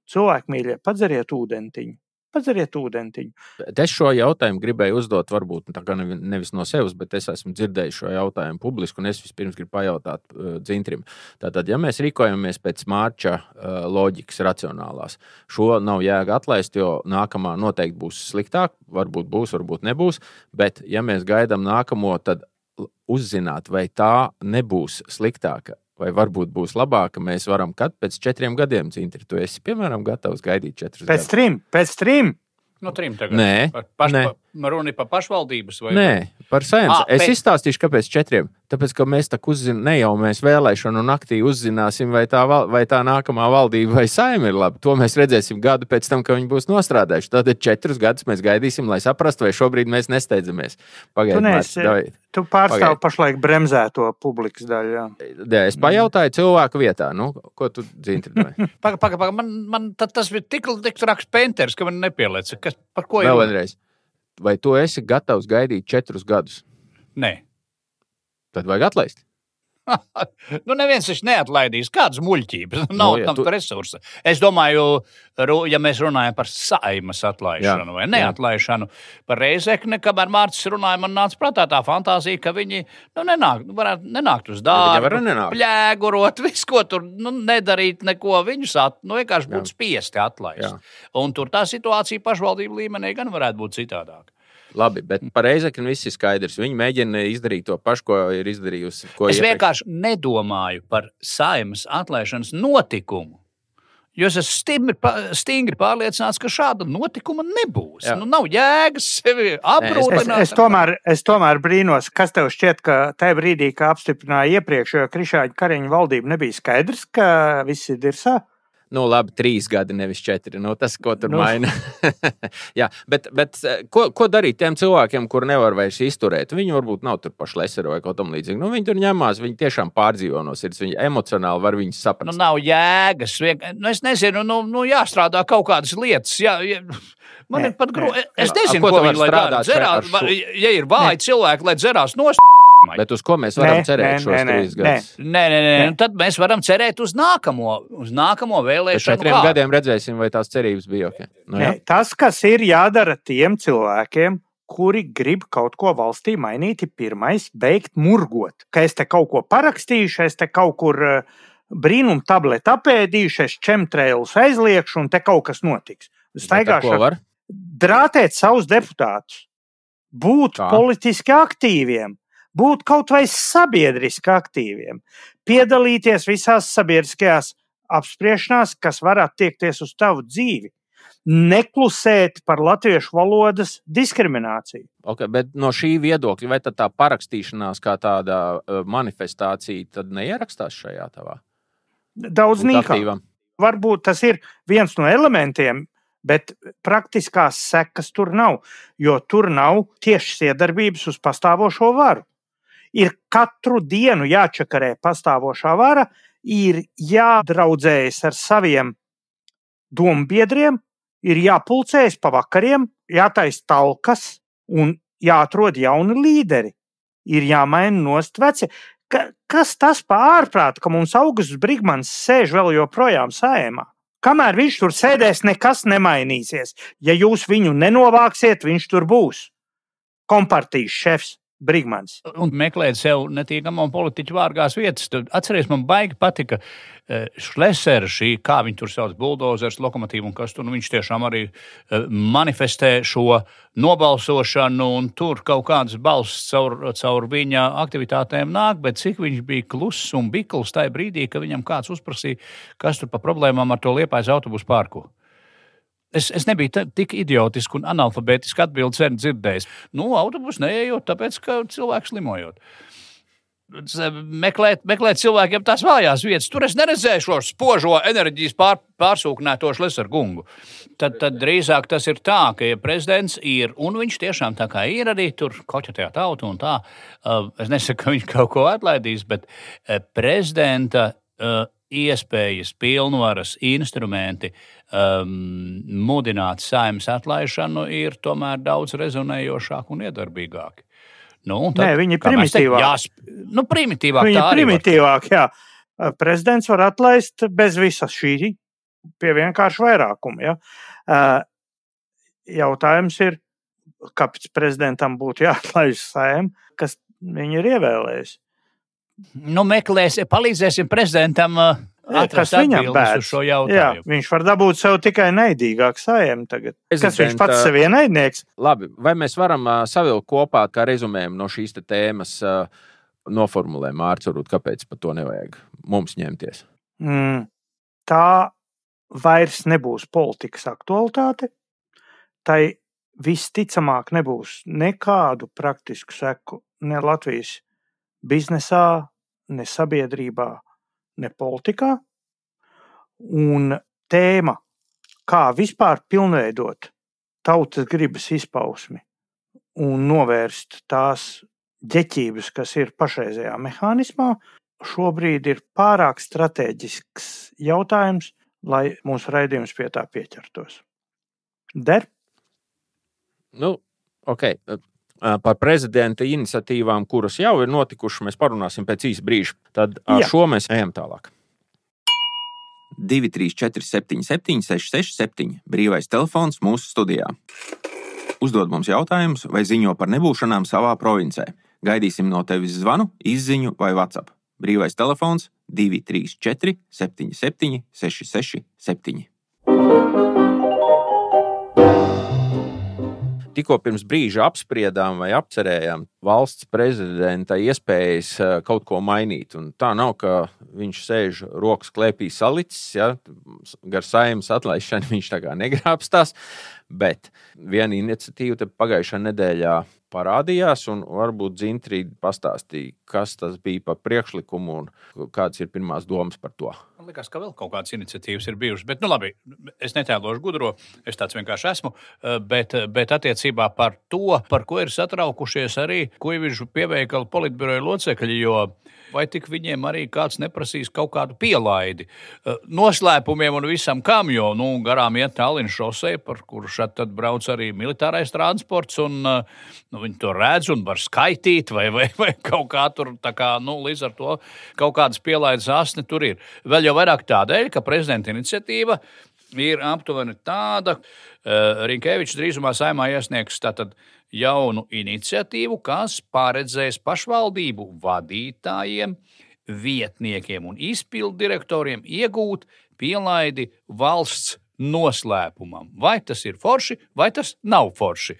cilvēki mīļie, padzeriet ūdentiņu. Es šo jautājumu gribēju uzdot, varbūt tā kā nevis no sevis, bet es esmu dzirdējis šo jautājumu publiski, un es vispirms gribu pajautāt Dzintrim. Tātad, ja mēs rīkojamies pēc Mārča loģikas racionālās, šo nav jēga atlaist, jo nākamā noteikti būs sliktāk, varbūt būs, varbūt nebūs, bet ja mēs gaidām nākamo, tad uzzināt, vai tā nebūs sliktāka, vai varbūt būs labāka, mēs varam pēc 4 gadiem, Dzintri, tu esi, piemēram, gatavs gaidīt 4 gadus. Pēc 3. No 3 tagad. Nē. Runa par pašvaldības vai? Nē, par Saeimas. Es izstāstīšu, kāpēc 4. Tāpēc, ka mēs tā uzzinām, ne jau mēs vēlēšanu naktī uzzināsim, vai tā nākamā valdība vai Saeima ir laba. To mēs redzēsim gadu pēc tam, ka viņi būs nostrādājuši. Tātad 4 gadus mēs gaidīsim, lai saprastu, vai šobrīd mēs nesteidzamies. Tu pārstāv pašlaik bremzēto publikas daļu. Jā, es pajautāju cilvēku vietā. Nu, ko tu, Dzintri, domāji? Paga. Man tas bija tik traks penters, ka man nepielēca. Par ko vēl vienreiz? Vai tu esi gatavs gaidīt 4 gadus? Nē. Tad vajag atlaist. Neviens viņš neatlaidīs. Kādas muļķības? Nav tam resursa. Es domāju, ja mēs runājam par Saimas atlaišanu vai neatlaišanu, par Reizekni, kamēr Mārcis runāja, man nāca prātā tā fantāzija, ka viņi varētu nenākt uz darbu, pļēgurot, visu, ko tur nedarīt, neko. Viņus vienkārši būtu spiesti atlaist. Un tur tā situācija pašvaldību līmenī gan varētu būt citādāk. Labi, bet par Reizekni viss ir skaidrs. Viņi mēģina izdarīt to pašu, ko ir izdarījusi. Es vienkārši nedomāju par Saimas atlaišanas notikumu. Jo es esmu stingri pārliecināts, ka šāda notikuma nebūs. Nav jēgas sevi aprūpināt. Es tomēr brīnos, kas tev šķiet, ka tajā brīdī, kā apstiprināja iepriekšējo Krišāņa Kariņa valdību, nebija skaidrs, ka viss ir dirsā? Labi, 3 gadi, nevis 4. Tas, ko tur maina. Jā, bet ko darīt tiem cilvēkiem, kur nevar vairs izturēt? Viņi varbūt nav tur paši leseri vai kaut tam līdzīgi. Viņi tur ņemās, viņi tiešām pārdzīvo no sirds. Viņi emocionāli var viņus saprast. Nav jēgas. Es nezinu, jāstrādā kaut kādas lietas. Man ir pat grūti. Es nezinu, ko viņi lai dara. Ja ir vāji cilvēki, lai dzerās nost. Bet uz ko mēs varam cerēt šos 3 gadus? Nē. Tad mēs varam cerēt uz nākamo vēlēšanu. Pēc 4 gadiem redzēsim, vai tās cerības bija ok. Tas, kas ir jādara tiem cilvēkiem, kuri grib kaut ko valstī mainīt, ir pirmais beigt murgot. Ka es te kaut ko parakstīšu, es te kaut kur brīnum tableti apēdīšu, es čemtrēlus aizliekšu un te kaut kas notiks. Staigāšu drātēt savus deputātus, būt politiski aktīviem. Būt kaut vai sabiedriski aktīviem, piedalīties visās sabiedriskajās apspriešanās, kas var attiekties uz tavu dzīvi, neklusēt par latviešu valodas diskrimināciju. Okay, bet no šī viedokļa, vai tad tā parakstīšanās kā tāda manifestācija tad neierakstās šajā tavā? Daudz nīkāk. Varbūt tas ir viens no elementiem, bet praktiskās sekas tur nav, jo tur nav tiešas iedarbības uz pastāvošo varu. Ir katru dienu jāčakarē pastāvošā vara, ir jādraudzējas ar saviem dombiedriem, ir jāpulcējas pa vakariem, jātais talkas un jāatrod jauni līderi. Ir jāmaina nost veci. Kas tas pa ārprātu, ka mums Augusts Brigmans sēž vēl joprojām Saeimā? Kamēr viņš tur sēdēs, nekas nemainīsies. Ja jūs viņu nenovāksiet, viņš tur būs. Kompartijas šefs. Brigmans. Un meklēt sev netīkamo politiķu vārgās vietas. Atceries, man baigi patika Šlesera šī, kā viņi tur sauc, buldozers, lokomotīvu un kas tur, viņš tiešām arī manifestē šo nobalsošanu un tur kaut kādas balss caur viņa aktivitātēm nāk, bet cik viņš bija kluss un bikls tajā brīdī, ka viņam kāds uzprasīja, kas tur pa problēmām ar to Liepājas autobusu parku. Es nebiju tik idiotiski un analfabētiski atbildes dzirdējis. Autobus neejot, tāpēc, ka cilvēks slimojot. Meklēt cilvēkiem tās vājās vietas. Tur es neredzēju šo spožo enerģijas pārsūknēto Šleseru kungu. Tad drīzāk tas ir tā, ka ja prezidents ir, un viņš tiešām tā kā ir arī tur koķetējā tautu un tā, es nesaku, ka viņš kaut ko atlaidīs, bet prezidenta iespējas, pilnvaras, instrumenti mudināt Saeimas atlaišanu ir tomēr daudz rezonējošāk un iedarbīgāki. Nē, viņi ir primitīvāk. Primitīvāk viņi tā arī. Primitīvāk, jā. Prezidents var atlaist bez visas šī pie vienkārši vairākuma. Ja? Jautājums ir, kāpēc prezidentam būtu jāatlaiž Saeima, kas viņu ir ievēlējis. Palīdzēsim prezidentam atrast atbildes uz šo jautājumu. Jā, viņš var dabūt sev tikai naidīgāku Saeimu tagad. Kas viņš pats sev ienaidnieks? Labi, vai mēs varam savilkt kopā kā rezumējumu no šīs tēmas noformulē, Mārcis, varbūt kāpēc par to nevajag mums ņemties? Tā vairs nebūs politikas aktualitāte. Tai visticamāk nebūs nekādu praktisku seku ne Latvijas biznesā, ne sabiedrībā, ne politikā. Un tēma, kā vispār pilnveidot tautas gribas izpausmi un novērst tās ģeķības, kas ir pašreizējā mehānismā, šobrīd ir pārāk strateģisks jautājums, lai mūsu raidījums pie tā pieķertos. Der? Ok. Par prezidenta iniciatīvām, kuras jau ir notikušas, mēs parunāsim pēc īsa brīža. Tad ar šo mēs ejam tālāk. 234 77 667 brīvais telefons mūsu studijā. Uzdod mums jautājumus vai ziņo par nebūšanām savā provincē. Gaidīsim no tevis zvanu, izziņu vai WhatsApp. Brīvais telefons 234 77 667. Tikko pirms brīža apspriedām vai apcerējām valsts prezidenta iespējas kaut ko mainīt. Un tā nav, ka viņš sēž rokas klēpī salicis, ja? Gar Saeimas atlaišanu viņš tā kā negrābstās, bet viena iniciatīva te pagājušā nedēļā parādījās, un varbūt Dzintrīdi pastāstīja, kas tas bija par priekšlikumu un kādas ir pirmās domas par to. Man liekas, ka vēl kaut kādas iniciatīvas ir bijušas, bet, labi, es netēlošu gudro, es tāds vienkārši esmu, bet attiecībā par to, par ko ir satraukušies arī Kuivižu pieveikali politbiroja locekļi, jo vai tik viņiem arī kāds neprasīs kaut kādu pielaidi noslēpumiem un visam kam, jo, garām iet Tallinas šosei, par kuru šad tad brauc arī militārais transports, un viņi to redz un var skaitīt, vai kaut kā tur, tā kā, līdz ar to kaut kādas pielaides asni tur ir. Vēl jau vairāk tādēļ, ka prezidenta iniciatīva ir aptuveni tāda, Rinkevičs drīzumā Saeimā iesniegs tātad jaunu iniciatīvu, kas paredzēs pašvaldību vadītājiem, vietniekiem un izpildu direktoriem iegūt pielaidi valsts noslēpumam. Vai tas ir forši, vai tas nav forši?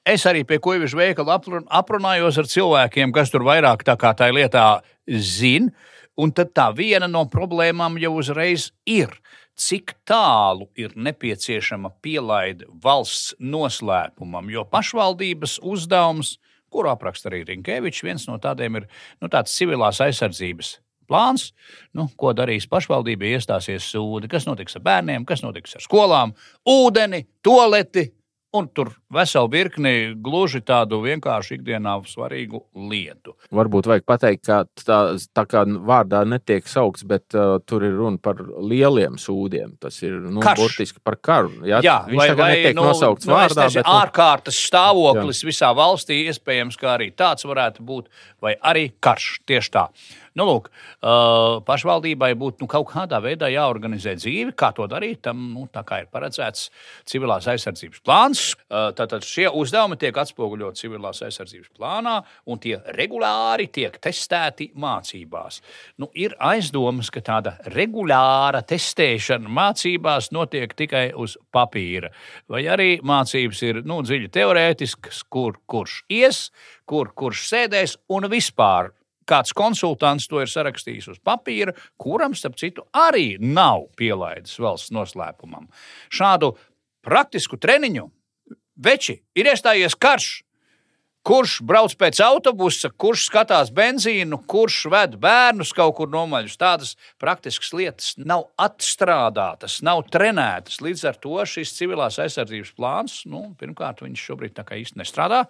Es arī pie Kuiviža veikala aprunājos ar cilvēkiem, kas tur vairāk tā kā tā lietā zina, un tad tā viena no problēmām jau uzreiz ir. Cik tālu ir nepieciešama pielaide valsts noslēpumam, jo pašvaldības uzdevums, kuru apraksta arī Rinkevičs, viens no tādiem ir tāds civilās aizsardzības plāns, ko darīs pašvaldība, iestāsies sūdi, kas notiks ar bērniem, kas notiks ar skolām, ūdeni, tualeti, un tur veselu virkni gluži tādu vienkārši ikdienā svarīgu lietu. Varbūt vajag pateikt, ka tā kā vārdā netiek saukts, bet tur ir runa par lieliem sūdiem. Tas ir burtiski par karu. Ja? Jā, viņš tā kā netiek nosaukts vārdā. Bet ārkārtas stāvoklis visā valstī, iespējams, kā arī tāds varētu būt, vai arī karš, tieši tā. Lūk, pašvaldībai būtu kaut kādā veidā jāorganizē dzīve, kā to darīt, tā kā ir paredzēts civilās aizsardzības plāns. Tātad šie uzdevumi tiek atspoguļoti civilās aizsardzības plānā un tie regulāri tiek testēti mācībās. Ir aizdomas, ka tāda regulāra testēšana mācībās notiek tikai uz papīra. Vai arī mācības ir dziļi teorētiskas, kurš ies, kurš sēdēs un vispār. Kāds konsultants to ir sarakstījis uz papīra, kuram, starp citu, arī nav pielaidis valsts noslēpumam. Šādu praktisku treniņu veči ir iestājies karš. Kurš brauc pēc autobusa, kurš skatās benzīnu, kurš ved bērnus kaut kur nomaļus. Tādas praktiskas lietas nav atstrādātas, nav trenētas. Līdz ar to šis civilās aizsardzības plāns, pirmkārt, viņš šobrīd tā kā īsti nestrādā.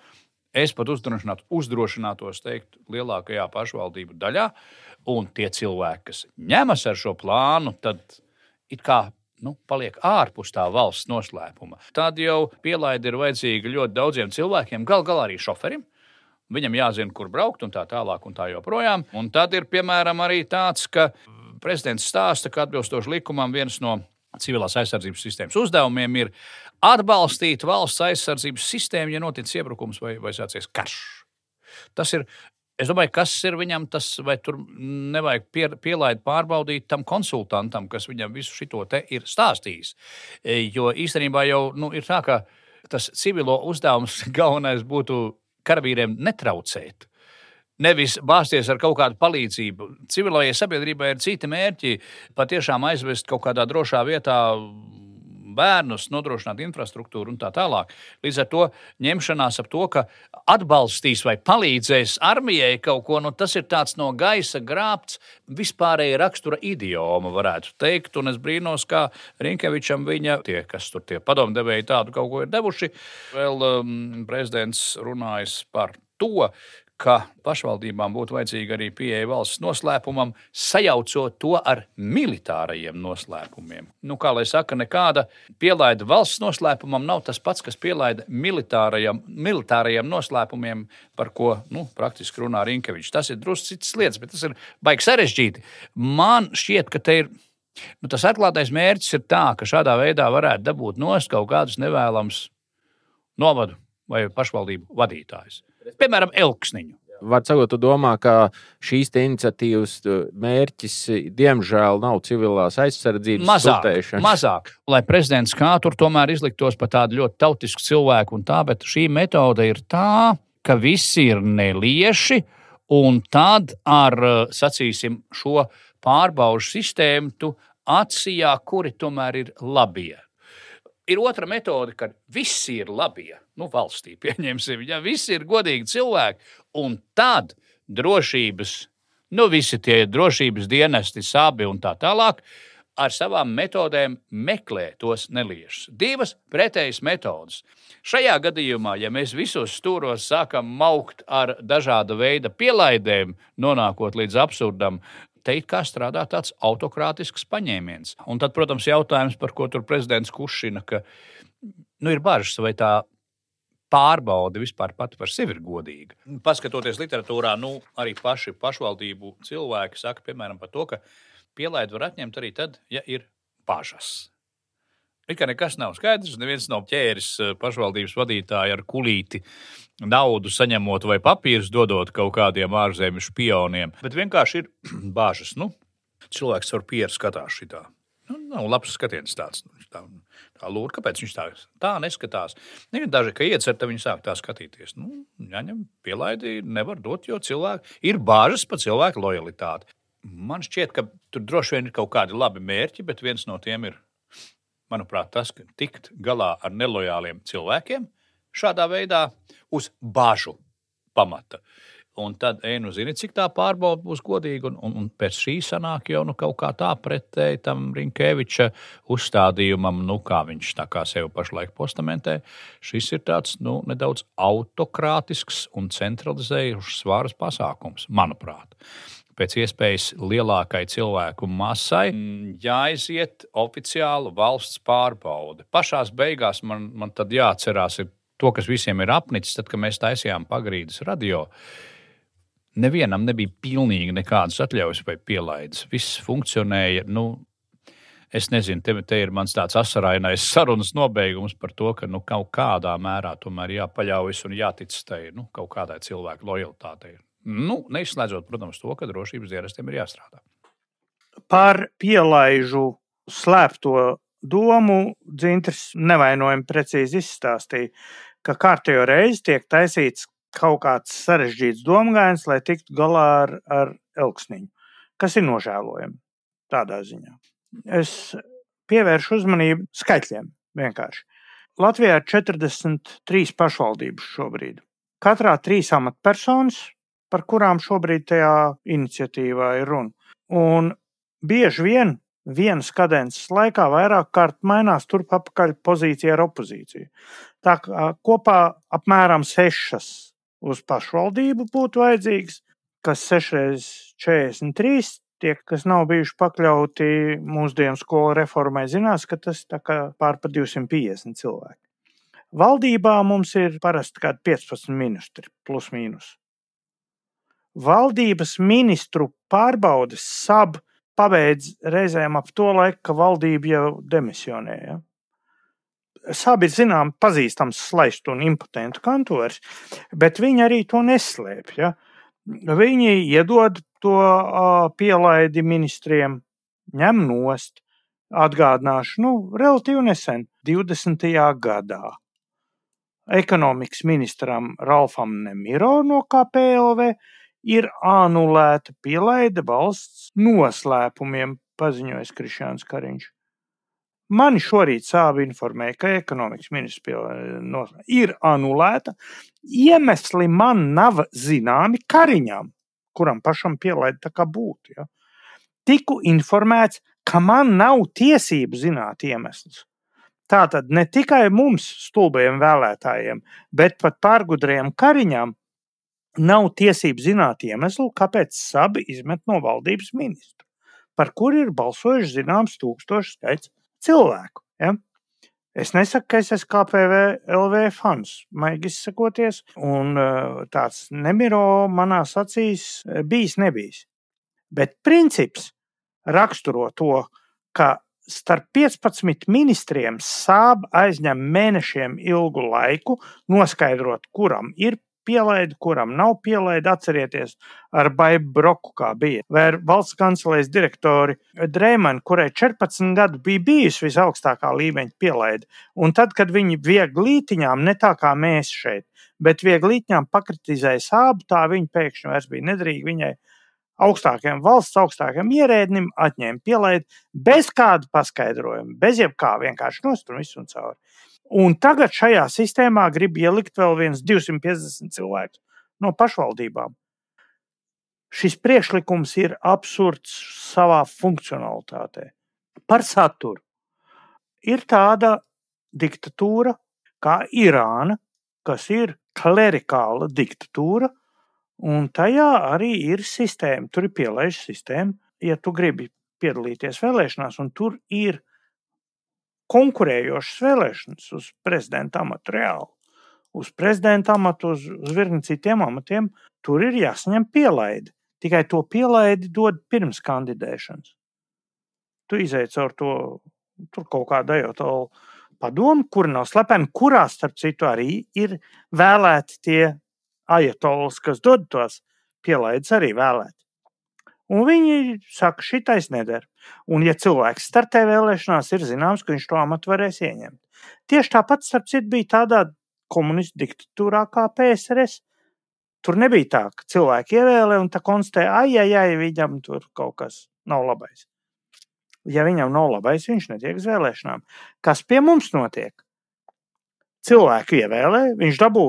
Es pat uzdrošinātos teikt lielākajā pašvaldību daļā, un tie cilvēki, kas ņemas ar šo plānu, tad it kā paliek ārpus tā valsts noslēpuma. Tad jau pielaide ir vajadzīga ļoti daudziem cilvēkiem, gal galā arī šoferim. Viņam jāzina, kur braukt un tā tālāk un tā joprojām. Un tad ir, piemēram, arī tāds, ka prezidents stāsta, ka atbilstoši likumam viens no civilās aizsardzības sistēmas uzdevumiem ir atbalstīt valsts aizsardzības sistēmu, ja notic iebrukums vai sācies karš. Tas ir, es domāju, kas ir viņam tas, vai tur nevajag pielaidi pārbaudīt tam konsultantam, kas viņam visu šito te ir stāstījis. Jo īstenībā jau ir tā, ka tas civilo uzdevums galvenais būtu karavīriem netraucēt. Nevis bāzties ar kaut kādu palīdzību. Civilajai sabiedrībai ir citi mērķi, patiešām aizvest kaut kādā drošā vietā bērnus, nodrošināt infrastruktūru un tā tālāk. Līdz ar to ņemšanās ap to, ka atbalstīs vai palīdzēs armijai kaut ko, tas ir tāds no gaisa grābts vispārēja rakstura idioma, varētu teikt. Un es brīnos, kā Rinkevičam viņa, kas tur tie padomdevēji tādu kaut ko ir devuši, vēl prezidents runājis par to, ka pašvaldībām būtu vajadzīga arī pieeja valsts noslēpumam, sajaucot to ar militārajiem noslēpumiem. Kā lai saka, nekāda pielaida valsts noslēpumam nav tas pats, kas pielaida militārajiem noslēpumiem, par ko praktiski runā Rinkevičs. Tas ir drusku citas lietas, bet tas ir baigi sarežģīti. Man šķiet, ka te ir tas atklātais mērķis ir tā, ka šādā veidā varētu dabūt nost kaut kādus nevēlams novadu vai pašvaldību vadītājus. Piemēram, Elksniņu. Var sakot, tu domā, ka šīs iniciatīvas mērķis, diemžēl, nav civilās aizsardzības sūtēšana? Mazāk. Lai prezidents kā tur tomēr izliktos par tādu ļoti tautisku cilvēku un tā, bet šī metode ir tā, ka visi ir nelieši, un tad ar, sacīsim, šo pārbaužu sistēmu tu atsijā, kuri tomēr ir labie. Ir otra metode, kad visi ir labie, valstī pieņemsim, ja visi ir godīgi cilvēki, un tad drošības, visi tie drošības dienesti, sabi un tā tālāk, ar savām metodēm meklē tos neliešus. Divas pretējas metodas. Šajā gadījumā, ja mēs visos stūros sākam maukt ar dažāda veida pielaidēm, nonākot līdz absurdam, teikt, kā strādā tāds autokrātisks paņēmiens. Un tad, protams, jautājums, par ko tur prezidents kušina, ka ir bažas, vai tā pārbaude vispār pati par sevi ir godīga. Paskatoties literatūrā, arī pašvaldību cilvēki saka, piemēram, par to, ka pielaidu var atņemt arī tad, ja ir bažas. It kā nekas nav skaidrs, neviens nav ķēris pašvaldības vadītāju ar kulīti naudu saņemot vai papīrus dodot kaut kādiem ārzemju špioniem, bet vienkārši ir bāžas. Cilvēks ar pieru skatās šitā. Nav labs skatiens tāds. Tā lūr, kāpēc viņš tā neskatās. Daži, ka iecer, tad viņi sāk tā skatīties. Jāņem pielaidi nevar dot, jo cilvēki ir bāžas par cilvēku lojalitāti. Man šķiet, ka tur droši vien ir kaut kādi labi mērķi, bet viens no tiem ir, manuprāt, tas, ka tikt galā ar nelojāliem cilvēkiem šādā veidā uz bāžu pamata. Un tad, zini, cik tā pārbauda būs godīga, un pēc šī sanāk jau kaut kā tā pretēji tam Rinkeviča uzstādījumam, kā viņš tā kā sev pašlaik postamentē. Šis ir tāds, nedaudz autokrātisks un centralizējušs svāras pasākums, manuprāt. Pēc iespējas lielākai cilvēku masai jāiziet oficiāla valsts pārbaude. Pašās beigās man tad jāatcerās ir to, kas visiem ir apnicis, tad, kad mēs taisījām Pagrīdes radio. nevienam nebija pilnīgi nekādas atļaujas vai pielaides. Viss funkcionēja, es nezinu, te ir mans tāds asarainais sarunas nobeigums par to, ka kaut kādā mērā tomēr jāpaļaujas un jātic tai kaut kādai cilvēku lojalitātei. Neizslēdzot, protams, to, ka drošības dienestiem ir jāstrādā. Par pielaižu slēpto domu Dzintris nevainojami precīzi izstāstīja, ka kārtējo reizi tiek taisīts kaut kāds sarežģīts domgājums, lai tiktu galā ar elksniņu, kas ir nožēlojami tādā ziņā. Es pievēršu uzmanību skaitļiem vienkārši. Latvijā ir 43 pašvaldības šobrīd. Katrā 3 amatpersonas, par kurām šobrīd tajā iniciatīvā ir runa. Un bieži vien vienas kadences laikā vairāk kārt mainās turp apakaļ pozīcija ar opozīciju. Tā kā kopā apmēram 6 uz pašvaldību būtu vajadzīgs, kas 6x43, tie, kas nav bijuši pakļauti mūsdienu skolu reformai, zinās, ka tas tā kā pār pa 250 cilvēki. Valdībā mums ir parasti kādi 15 ministri, plus mīnus. Valdības ministru pārbaudes SAB pabeidz reizēm ap to laiku, ka valdība jau demisionēja. SAB ir zinām pazīstams slaistu un impotentu kantoris, bet viņi arī to neslēpj. Ja? Viņi iedod to pielaidi ministriem, ņem nost, atgādināšu, relatīvi nesen, 20. gadā. Ekonomikas ministram Ralfam Nemiro no KPLV ir anulēta pielaide valsts noslēpumiem, paziņojas Krišjāns Kariņš. Mani šorīt SAB informēja, ka ekonomikas ministrs ir anulēta. Iemesli man nav zināmi Kariņam, kuram pašam pielaide tā kā būtu. Ja? Tiku informēts, ka man nav tiesību zināt iemeslus. Tātad ne tikai mums, stulbajiem vēlētājiem, bet pat pārgudriem Kariņam nav tiesību zināt iemeslu, kāpēc SAB izmet no valdības ministru, par kuru ir balsojuši zināms 1000 skaits cilvēku. Ja? Es nesaku, ka es esmu KPLV fans, maigi izsakoties, un tāds Nemiro manās acīs bijis nebijis. Bet princips raksturo to, ka starp 15 ministriem SAB aizņem mēnešiem ilgu laiku noskaidrot, kuram ir pielaidi, kuram nav pielaidi, atcerieties ar Baibu Broku, kā bija. Vai ar valsts kancelējas direktori Dreimani, kurai 14 gadu bija bijusi visaugstākā līmeņa pielaidi. Un tad, kad viņi vieglītiņām, ne tā kā mēs šeit, bet vieglītiņām pakritizēja SAB, tā viņi pēkšņi vairs bija nedrīgi viņai valsts augstākajam ierēdnim atņēma pielaidi bez kāda paskaidrojuma, bez jebkā vienkārši nostur visu un cauri. Un tagad šajā sistēmā grib ielikt vēl viens 250 cilvēkus no pašvaldībām. Šis priekšlikums ir absurds savā funkcionalitātē. Par saturu. Ir tāda diktatūra kā Irāna, kas ir klerikāla diktatūra, un tajā arī ir sistēma. Tur ir pielaižu sistēma, ja tu gribi piedalīties vēlēšanās, un tur ir konkurējošas vēlēšanas uz prezidenta amatu reāli. Uz prezidenta amatu, uz virkni citiem amatiem, tur ir jāsaņem pielaidi. Tikai to pielaidi dod pirms kandidēšanas. Tu izēji caur to, tur kaut kādu ajotalu padomu, kur nav slepeni, kurā starp citu arī ir vēlēti tie ajatolas, kas dod tos pielaidus arī vēlēt. Un viņi saka, šitais neder. Un ja cilvēks startē vēlēšanās, ir zināms, ka viņš to amatu varēs ieņemt. Tieši tāpat starp citu bija tādā komunistu diktatūrā kā PSRS. Tur nebija tā, ka cilvēki ievēlē un tā konstatē, viņam tur kaut kas nav labais. Ja viņam nav labais, viņš netiek uz vēlēšanām. Kas pie mums notiek? Cilvēku ievēlē, viņš dabū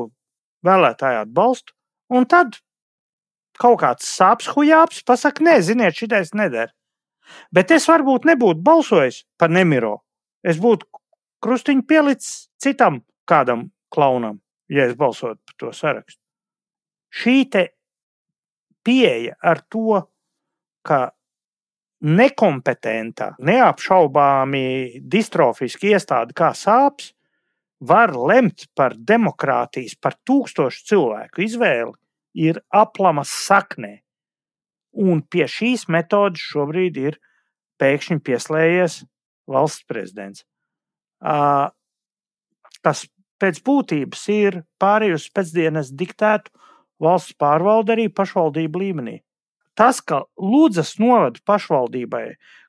vēlētāju atbalstu, un tad kaut kāds sāps hujāps pasaka, nē, ziniet, šitais neder. Bet es varbūt nebūtu balsojis par Nemiro. Es būtu krustiņu pielicis citam kādam klaunam, ja es balsotu par to sarakstu. Šī te pieeja ar to, ka nekompetenta, neapšaubāmi distrofiski iestāde kā sāps var lemt par demokrātijas, par 1000 cilvēku izvēli, ir aplama saknē. Un pie šīs metodas šobrīd ir pēkšņi pieslējies valsts prezidents. Tas pēc būtības ir pārējus pēcdienas diktētu valsts pārvalde arī pašvaldību līmenī. Tas, ka Ludzas novada pašvaldībai,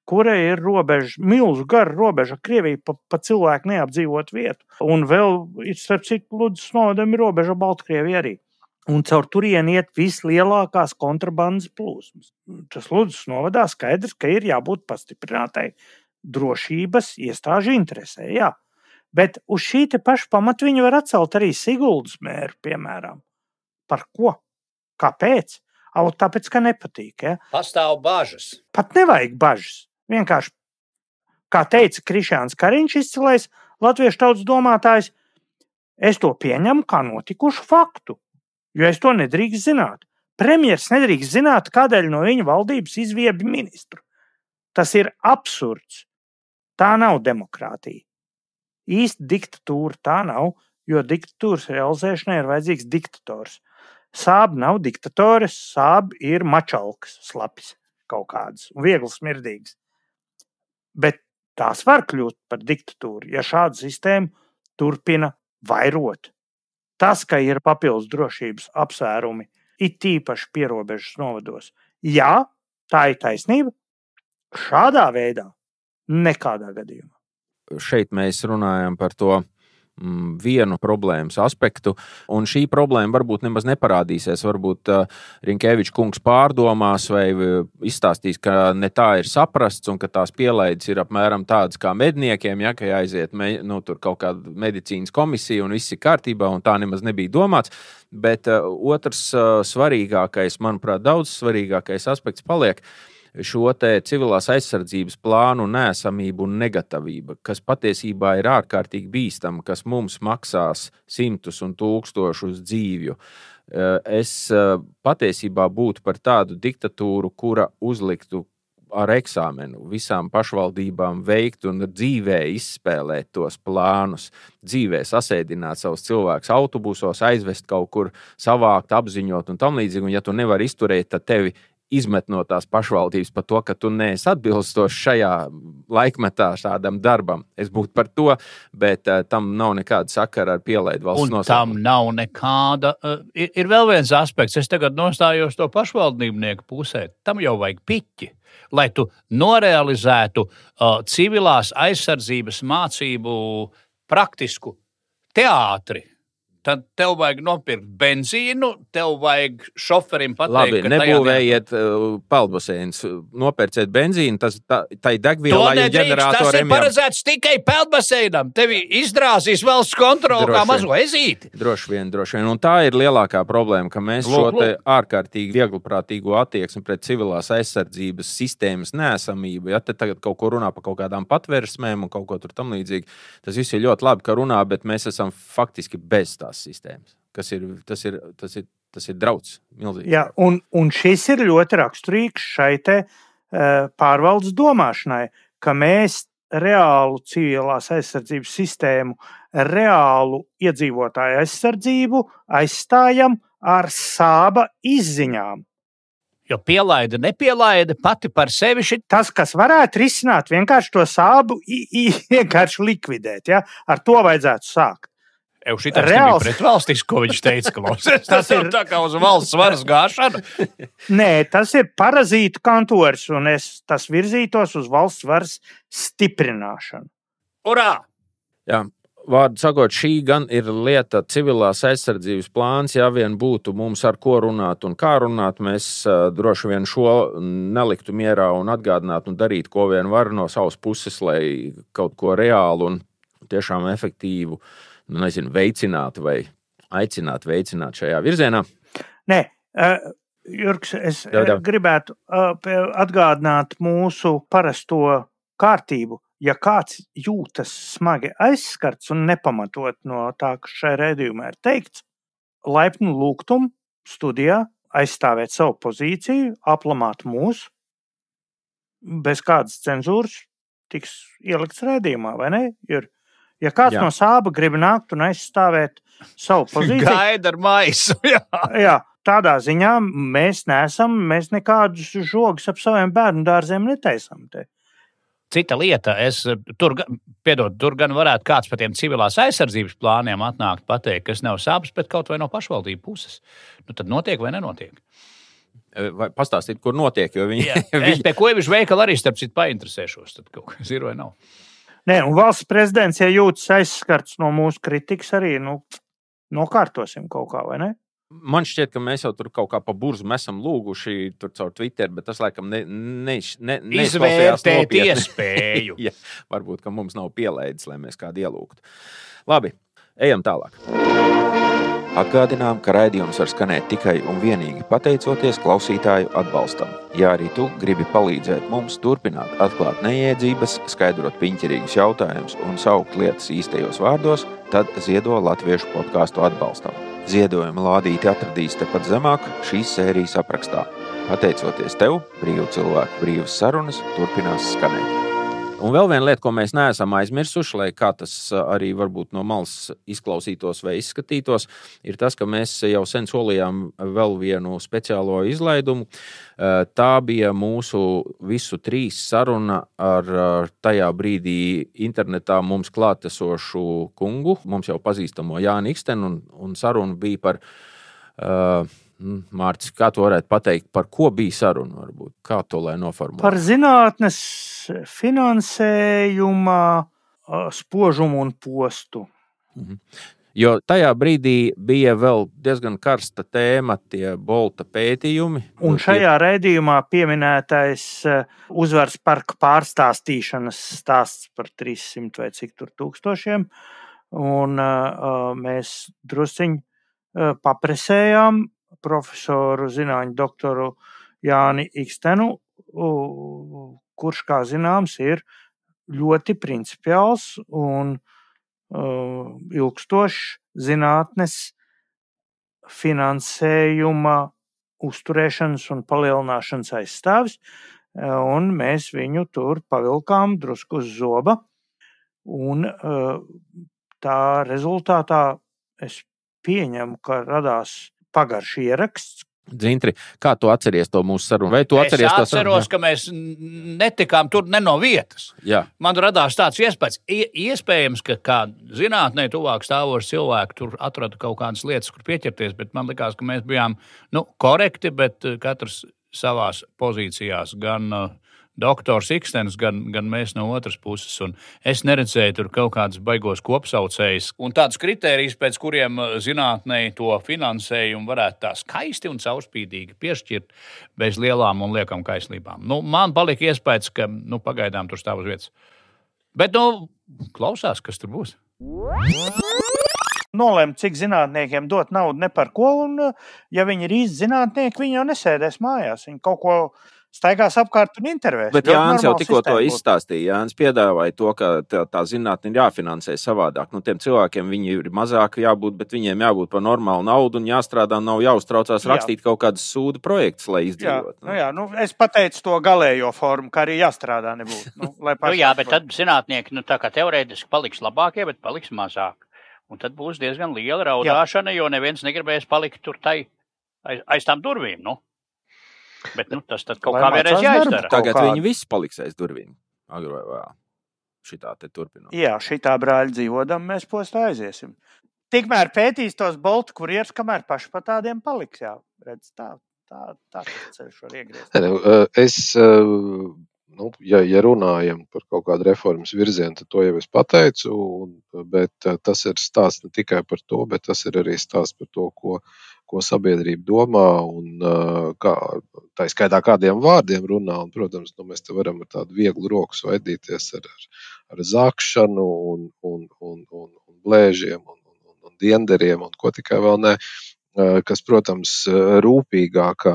kurai ir robeža, milzu gara robeža Krievija pa cilvēku neapdzīvot vietu, un vēl, starp citu, Ludzas novadam ir robeža Baltkrievija arī. Un caur turieni iet vislielākās kontrabandas plūsmas. Tas Ludzas novadā skaidrs, ka ir jābūt pastiprinātai drošības iestāžu interesē, jā. Bet uz šī te paša pamata viņi var atcelt arī Siguldas mēru, piemēram. Par ko? Kāpēc? Tāpēc, ka nepatīk. Ja? Pastāv bažas. Pat nevajag bažas. Vienkārši, kā teica Krišjāns Kariņš, izcilais latviešu tautas domātājs, es to pieņemu kā notikušu faktu, jo es to nedrīkst zināt. Premjers nedrīkst zināt, kādēļ no viņa valdības izviebi ministru. Tas ir absurds. Tā nav demokrātija. Īsti diktatūra tā nav, jo diktatūras realizēšanai ir vajadzīgs diktators. Sāb nav diktatores, sāb ir mačalkas, slapis kaut kādas un viegli smirdīgas. Bet tās var kļūt par diktatūru, ja šādu sistēmu turpina vairot. Tas, ka ir papildus drošības apsvērumi, it īpaši pierobežas novados. Jā, tā ir taisnība. Šādā veidā nekādā gadījumā. Šeit mēs runājam par to vienu problēmas aspektu, un šī problēma varbūt nemaz neparādīsies. Varbūt Rinkevičs kungs pārdomās vai izstāstīs, ka ne tā ir saprasts un ka tās pielaides ir apmēram tādas kā medniekiem, ja, ka jāaiziet tur kaut kāda medicīnas komisija un viss ir kārtībā, un tā nemaz nebija domāts. Bet otrs svarīgākais, manuprāt, daudz svarīgākais aspekts paliek šo te civilās aizsardzības plānu neesamību un negatavība, kas patiesībā ir ārkārtīgi bīstama, kas mums maksās simtus un tūkstošus dzīvju. Es patiesībā būtu par tādu diktatūru, kura uzliktu ar eksāmenu visām pašvaldībām veikt un dzīvē izspēlēt tos plānus, dzīvē sasēdināt savus cilvēkus autobusos, aizvest kaut kur, savākt, apziņot un tam līdzīgi. Un ja tu nevari izturēt, tad tevi izmet no tās pašvaldības par to, ka tu neesi atbilstošs šajā laikmetā šādam darbam. Es būtu par to, bet tam nav nekāda sakara ar pielaidu valsts nosaukumu. Un tam nav nekāda. Ir vēl viens aspekts. Es tagad nostājos to pašvaldībnieku pusē. Tam jau vajag piķi, lai tu norealizētu civilās aizsardzības mācību praktisku teātri. Tad tev vajag nopirkt benzīnu, tev vajag šoferim pateikt, labi, ka nebūvējiet peldbaseinus, nopērciet benzīnu, tai degvielai un ģeneratoriem. Tas ir paredzēts tikai peldbaseinam. Tevi izdrāzīs valsts kontroli kā mazo ezīti. Droši vien. Un tā ir lielākā problēma, ka mēs šo te ārkārtīgi vieglprātīgo attieksmi pret civilās aizsardzības sistēmas neesamību, ja te tagad kaut ko runā par kaut kādām patversmēm un kaut ko tur tam līdzīgi, tas viss ir ļoti labi, ka runā, bet mēs esam faktiski bez tās sistēmas, tas ir drauds milzīgi. Jā, un šis ir ļoti raksturīgs šai te pārvaldes domāšanai, ka mēs reālu civilās aizsardzības sistēmu, reālu iedzīvotāju aizsardzību aizstājam ar sāba izziņām. Jo pielaide, nepielaide pati par sevi šit. Tas, kas varētu risināt, vienkārši to sābu vienkārši likvidēt. Ja? Ar to vajadzētu sākt. Šitāds nebija pretvalstisks, ko viņš teica, klausies. Tas ir tā kā uz valsts varas gāšanu. Nē, tas ir parazītu kantoris, un tas virzītos uz valsts varas stiprināšanu. Urā! Jā, vārdu sakot, šī gan ir lieta civilās aizsardzības plāns, ja vien būtu mums ar ko runāt un kā runāt, mēs droši vien šo neliktu mierā un atgādinātu un darītu, ko vien var no savas puses, lai kaut ko reālu un tiešām efektīvu veicināt vai aicināt veicināt šajā virzienā? Nē, Jurgs, es gribētu atgādināt mūsu parasto kārtību. Ja kāds jūtas smagi aizskarts un nepamatot no tā, kas šai raidījumā ir teikts, laipnu lūgtumu studijā aizstāvēt savu pozīciju, aplamāt mūs, bez kādas cenzūras tiks ielikts raidījumā, vai ne? Ja kāds no sāba grib nākt un aizstāvēt savu pozīciju, gaida ar maisu. Jā, tādā ziņā mēs nekādus žogus ap saviem bērnu dārziem netaisam te. Cita lieta, tur gan varētu kāds par tiem civilās aizsardzības plāniem atnākt pateikt, kas nav sāpes, bet kaut vai no pašvaldību puses. Nu, tad notiek vai nenotiek? Vai pastāstīt, kur notiek, jo viņi... Es pie Koiviša veikala arī starp citu painteresēšos, tad kaut kas ir vai nav. Nē, un valsts prezidents, ja jūtas aizskarts no mūsu kritikas, arī nokārtosim kaut kā, vai ne? Man šķiet, ka mēs jau tur kaut kā pa burzu esam lūguši tur caur Twitter, bet tas laikam izvērtēt iespēju. Ja, varbūt, ka mums nav pielaidis, lai mēs kādu ielūgtu. Labi, ejam tālāk. Atgādinām, ka raidījums var skanēt tikai un vienīgi pateicoties klausītāju atbalstam. Ja arī tu gribi palīdzēt mums turpināt atklāt neiedzības, skaidrot piņķerīgus jautājumus un saukt lietas īstajos vārdos, tad ziedo Latviešu podcastu atbalstam. Ziedojuma lādīti atradīs tepat zemāk šīs sērijas aprakstā. Pateicoties tev, brīvu cilvēku brīvas sarunas turpinās skanēt. Un vēl viena lieta, ko mēs neesam aizmirsuši, lai kā tas arī varbūt no malas izklausītos vai izskatītos, ir tas, ka mēs jau sen solījām vēl vienu speciālo izlaidumu. Tā bija mūsu visu 3 saruna ar tajā brīdī internetā mums klātesošu kungu, mums jau pazīstamo Jāni Ikstenu, un saruna bija par... Mārcis, kā tu varētu pateikt, par ko bija saruna varbūt? Kā to lai noformulētu? Par zinātnes finansējuma spožumu un postu. Jo tajā brīdī bija vēl diezgan karsta tēma, tie Bolta pētījumi. Un šajā raidījumā pieminētais uzvaras parka pārstāstīšanas stāsts par 300 vai cik tur tūkstošiem. Un mēs drusciņ papresējām profesoru zinātņu doktoru Jāni Ikstenu, kurš, kā zināms, ir ļoti principiāls un ilgstošs zinātnes finansējuma uzturēšanas un palielināšanas aizstāvis, un mēs viņu tur pavilkām drusku uz zoba, un tā rezultātā es pieņemu, ka radās pagaršs ieraksts. Dzintri, kā tu atceries to mūsu sarunu? Vai tu atceries to sarunu? Es atceros, ka mēs netikām tur ne no vietas. Jā. Man radās tāds iespējas. Iespējams, ka kā zinātnē tuvāk stāvoši cilvēki tur atrada kaut kādas lietas, kur pieķerties, bet man likās, ka mēs bijām korekti, bet katrs savās pozīcijās, gan doktors Ikstens, gan mēs no otras puses. Un es neredzēju tur kaut kādas baigos kopsaucējus un tādus kritērijus, pēc kuriem zinātnē to finansējumu varētu tā skaisti un caurspīdīgi piešķirt bez lielām un liekām kaislībām. Man palika iespējas, ka pagaidām tur stāv uz vietas. Bet klausās, kas tur būs. Nolēma, cik zinātniekiem dot naudu ne par ko, un ja viņi ir īsti zinātnieki, viņi jau nesēdēs mājās. Viņi kaut ko staigās apkārt un intervēs. Bet Jānis jau tikko to izstāstīja. Jānis piedāvāja to, ka tā zinātne ir jāfinansē savādāk. Tiem cilvēkiem viņi ir mazāk jābūt, bet viņiem jābūt par normālu naudu un jāstrādā, nav jāuztraucās rakstīt kaut kādas sūdu projektus, lai izdzīvot. Es pateicu to galējo formu, ka arī jāstrādā nebūtu. Bet tad zinātnieki, tā kā teorētiski paliks labākie, bet paliks mazāk. Un tad būs diezgan liela raudāšana, jo neviens negribēs palikt tur aiz tām durvīm, Bet tas tad kaut kā vienreiz jāizdara. Tagad viņi visi paliks aiz durvīm. Agro vai vēl. Šitā te turpinot. Jā, šitā brāļa dzīvodam mēs postā aiziesim. Tikmēr pētīs tos Boltu kurierus, kamēr paši pa tādiem paliks. Jā, redz, tā ceļš var iegriezt. Ja runājam par kaut kādu reformas virzienu, tad to jau es pateicu, bet tas ir stāsts ne tikai par to, bet tas ir arī stāsts par to, ko sabiedrība domā un tā skaitā kādiem vārdiem runā. Un, protams, mēs te varam ar tādu vieglu roku svaidīties ar zakšanu un blēžiem un dienderiem un ko tikai vēl ne. Kas, protams, rūpīgākā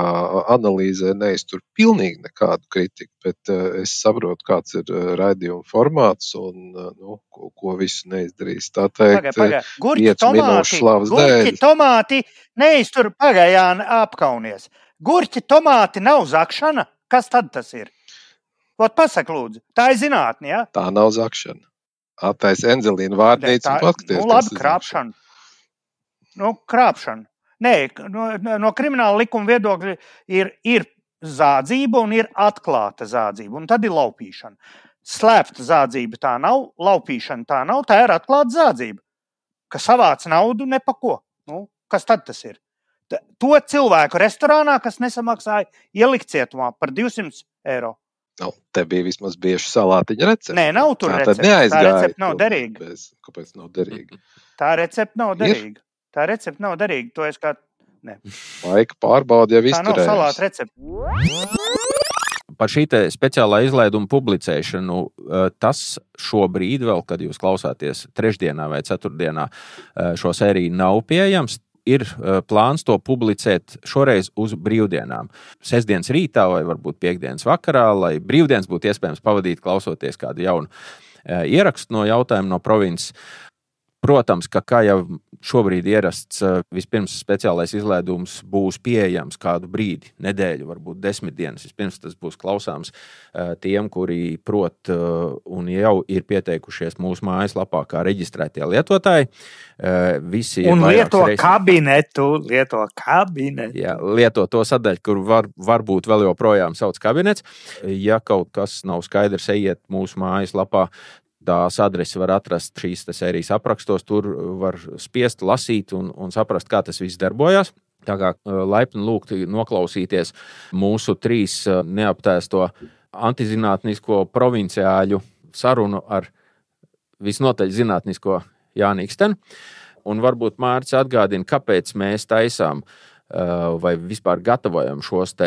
analīzē neiztur pilnīgi nekādu kritiku, bet es saprotu, kāds ir raidījuma formāts un ko visu neizdarīs. Tā teikt, 5 minūšu slavas dēļ. Gurķi, tomāti neiztur pagājāni apkaunies. Gurķi, tomāti nav zakšana? Kas tad tas ir? Pasaka, lūdzu. Tā ir zinātne, ja? Tā nav zakšana. Attais Enzelīna vārnīca un paskaties. Labi, krāpšana. Krāpšana. Nē, no krimināla likuma viedokļa ir zādzība un ir atklāta zādzība, un tad ir laupīšana. Slēpta zādzība tā nav, laupīšana tā nav, tā ir atklāta zādzība, ka savāc naudu ne pa ko. Kas tad tas ir? To cilvēku restorānā, kas nesamaksāja, ielikt cietumā par 200 eiro. Te bija vismaz bieži salātiņa recepte. Nē, nav tur recepte. Tā recepte nav derīga. Kāpēc nav derīga? Tā recepte nav derīga. Tā recepte nav derīga. To es kā... Ne. Laika pārbauda jau izturējums. Tā nav salāta recepte. Par šī speciālā izlaiduma publicēšanu, tas šobrīd vēl, kad jūs klausāties trešdienā vai ceturtdienā, šo sēriju nav pieejams. Ir plāns to publicēt šoreiz uz brīvdienām. Sestdienas rītā vai varbūt piekdienas vakarā, lai brīvdienas būtu iespējams pavadīt klausoties kādu jaunu ierakstu no jautājumu no provinces. Protams, ka kā jau šobrīd ierasts, vispirms speciālais izlaidums būs pieejams kādu brīdi, nedēļu, varbūt 10 dienas. Vispirms tas būs klausāms tiem, kuri prot un jau ir pieteikušies mūsu mājaslapā kā reģistrētie lietotāji. Visi un lieto kabinetu. Jā, lieto to sadaļu, kur varbūt vēl joprojām sauc kabinets. Ja kaut kas nav skaidrs, ejiet mūsu mājaslapā. Tās adresi var atrast šīs sērijas aprakstos, tur var spiest, lasīt un saprast, kā tas viss darbojās. Tā kā laipni lūgti noklausīties mūsu 3 neaptēsto antizinātnisko provinciāļu sarunu ar visnotaļ zinātnisko Jāni Ikstenu. Un varbūt Mārcis atgādina, kāpēc mēs taisām vai vispār gatavojam šos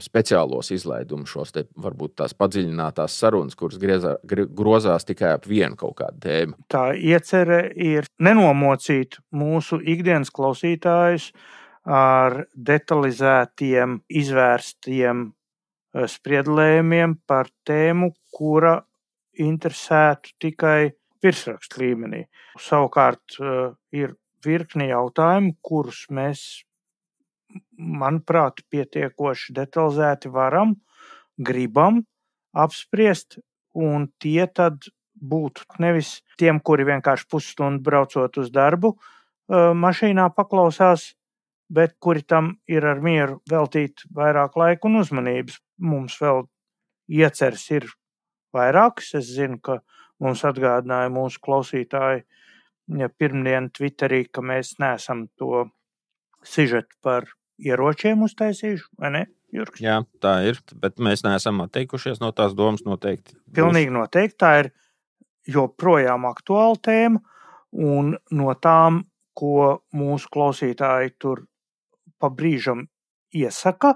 speciālos izlaidumus, šos varbūt tās padziļinātās sarunas, kuras grozās tikai ap vienu kaut kādu tēmu. Tā iecere ir nenomocīt mūsu ikdienas klausītājus ar detalizētiem, izvērstiem spriedlējumiem par tēmu, kura interesētu tikai virsrakstu līmenī. Savukārt ir virkni jautājumu, kurus mēs manuprāt, pietiekoši detalizēti varam, gribam apspriest, un tie tad būtu nevis tiem, kuri vienkārši pusstundu braucot uz darbu mašīnā paklausās, bet kuri tam ir ar mieru veltīt vairāk laika un uzmanības. Mums vēl ieceres ir vairākas. Es zinu, ka mums atgādināja mūsu klausītāji pirmdien Twitterī, ka mēs neesam to sižetu par ieročiem uztaisījuši, vai ne, Jurgs? Jā, tā ir, bet mēs neesam atteikušies no tās domas noteikti. Pilnīgi noteikti, tā ir joprojām aktuāla tēma, un no tām, ko mūsu klausītāji tur pa brīžam iesaka,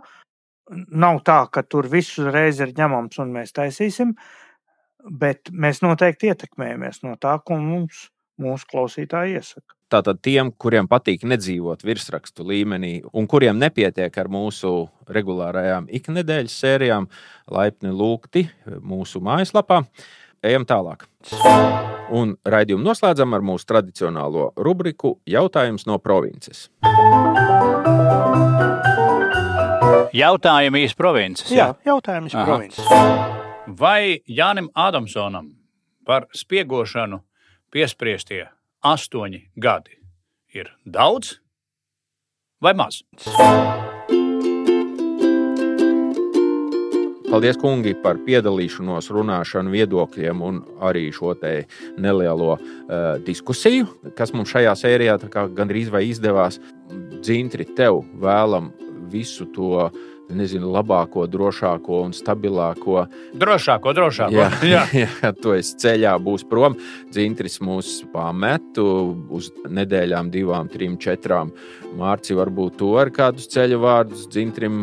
nav tā, ka tur visu reizi ir ņemams un mēs taisīsim, bet mēs noteikti ietekmējamies no tā, ko mums mūsu klausītāji iesaka. Tātad tiem, kuriem patīk nedzīvot virsrakstu līmenī un kuriem nepietiek ar mūsu regulārajām iknedēļas sērijām, laipni lūgti mūsu mājaslapā. Ejam tālāk. Un raidījumu noslēdzam ar mūsu tradicionālo rubriku Jautājums no provinces. Jautājumi iz provinces. Jā, jautājums iz provinces. Vai Jānim Ādamsonam par spiegošanu piespriestie 8 gadi ir daudz vai maz? Paldies, kungi, par piedalīšanos, runāšanu, viedokļiem un arī šo te nelielo diskusiju, kas mums šajā sērijā gandrīz vai izdevās. Dzintri, tev vēlam visu to, nezinu, labāko, drošāko un stabilāko. Drošāko. Jā, tu esi ceļā, būs prom. Dzintris mūs pametu uz nedēļām 2, 3, 4. Mārci, varbūt tu ar kādus ceļu vārdus Dzintrim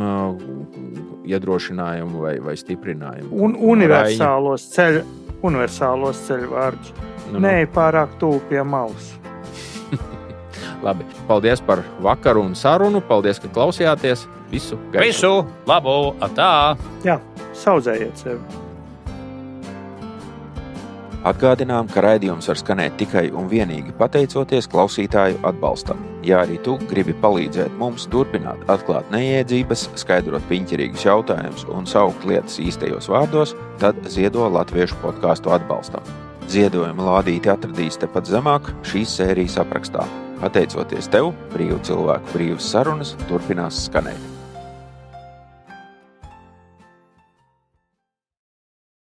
iedrošinājumu vai stiprinājumu. Un universālos ceļu vārdus. Nē, pārāk tuvu pie malas. Labi, paldies par vakaru un sarunu. Paldies, ka klausījāties. Visu gaišu. Visu labu, atā! Jā, saudzējiet sevi. Atgādinām, ka raidījums var skanēt tikai un vienīgi pateicoties klausītāju atbalstam. Ja arī tu gribi palīdzēt mums turpināt atklāt neiedzības, skaidrot piņķerīgus jautājumus un saukt lietas īstajos vārdos, tad ziedo Latviešu podcastu atbalstam. Ziedojuma lādīti atradīs tepat zemāk šīs sērijas aprakstā. Pateicoties tev, brīvu cilvēku brīvas sarunas turpinās skanēt.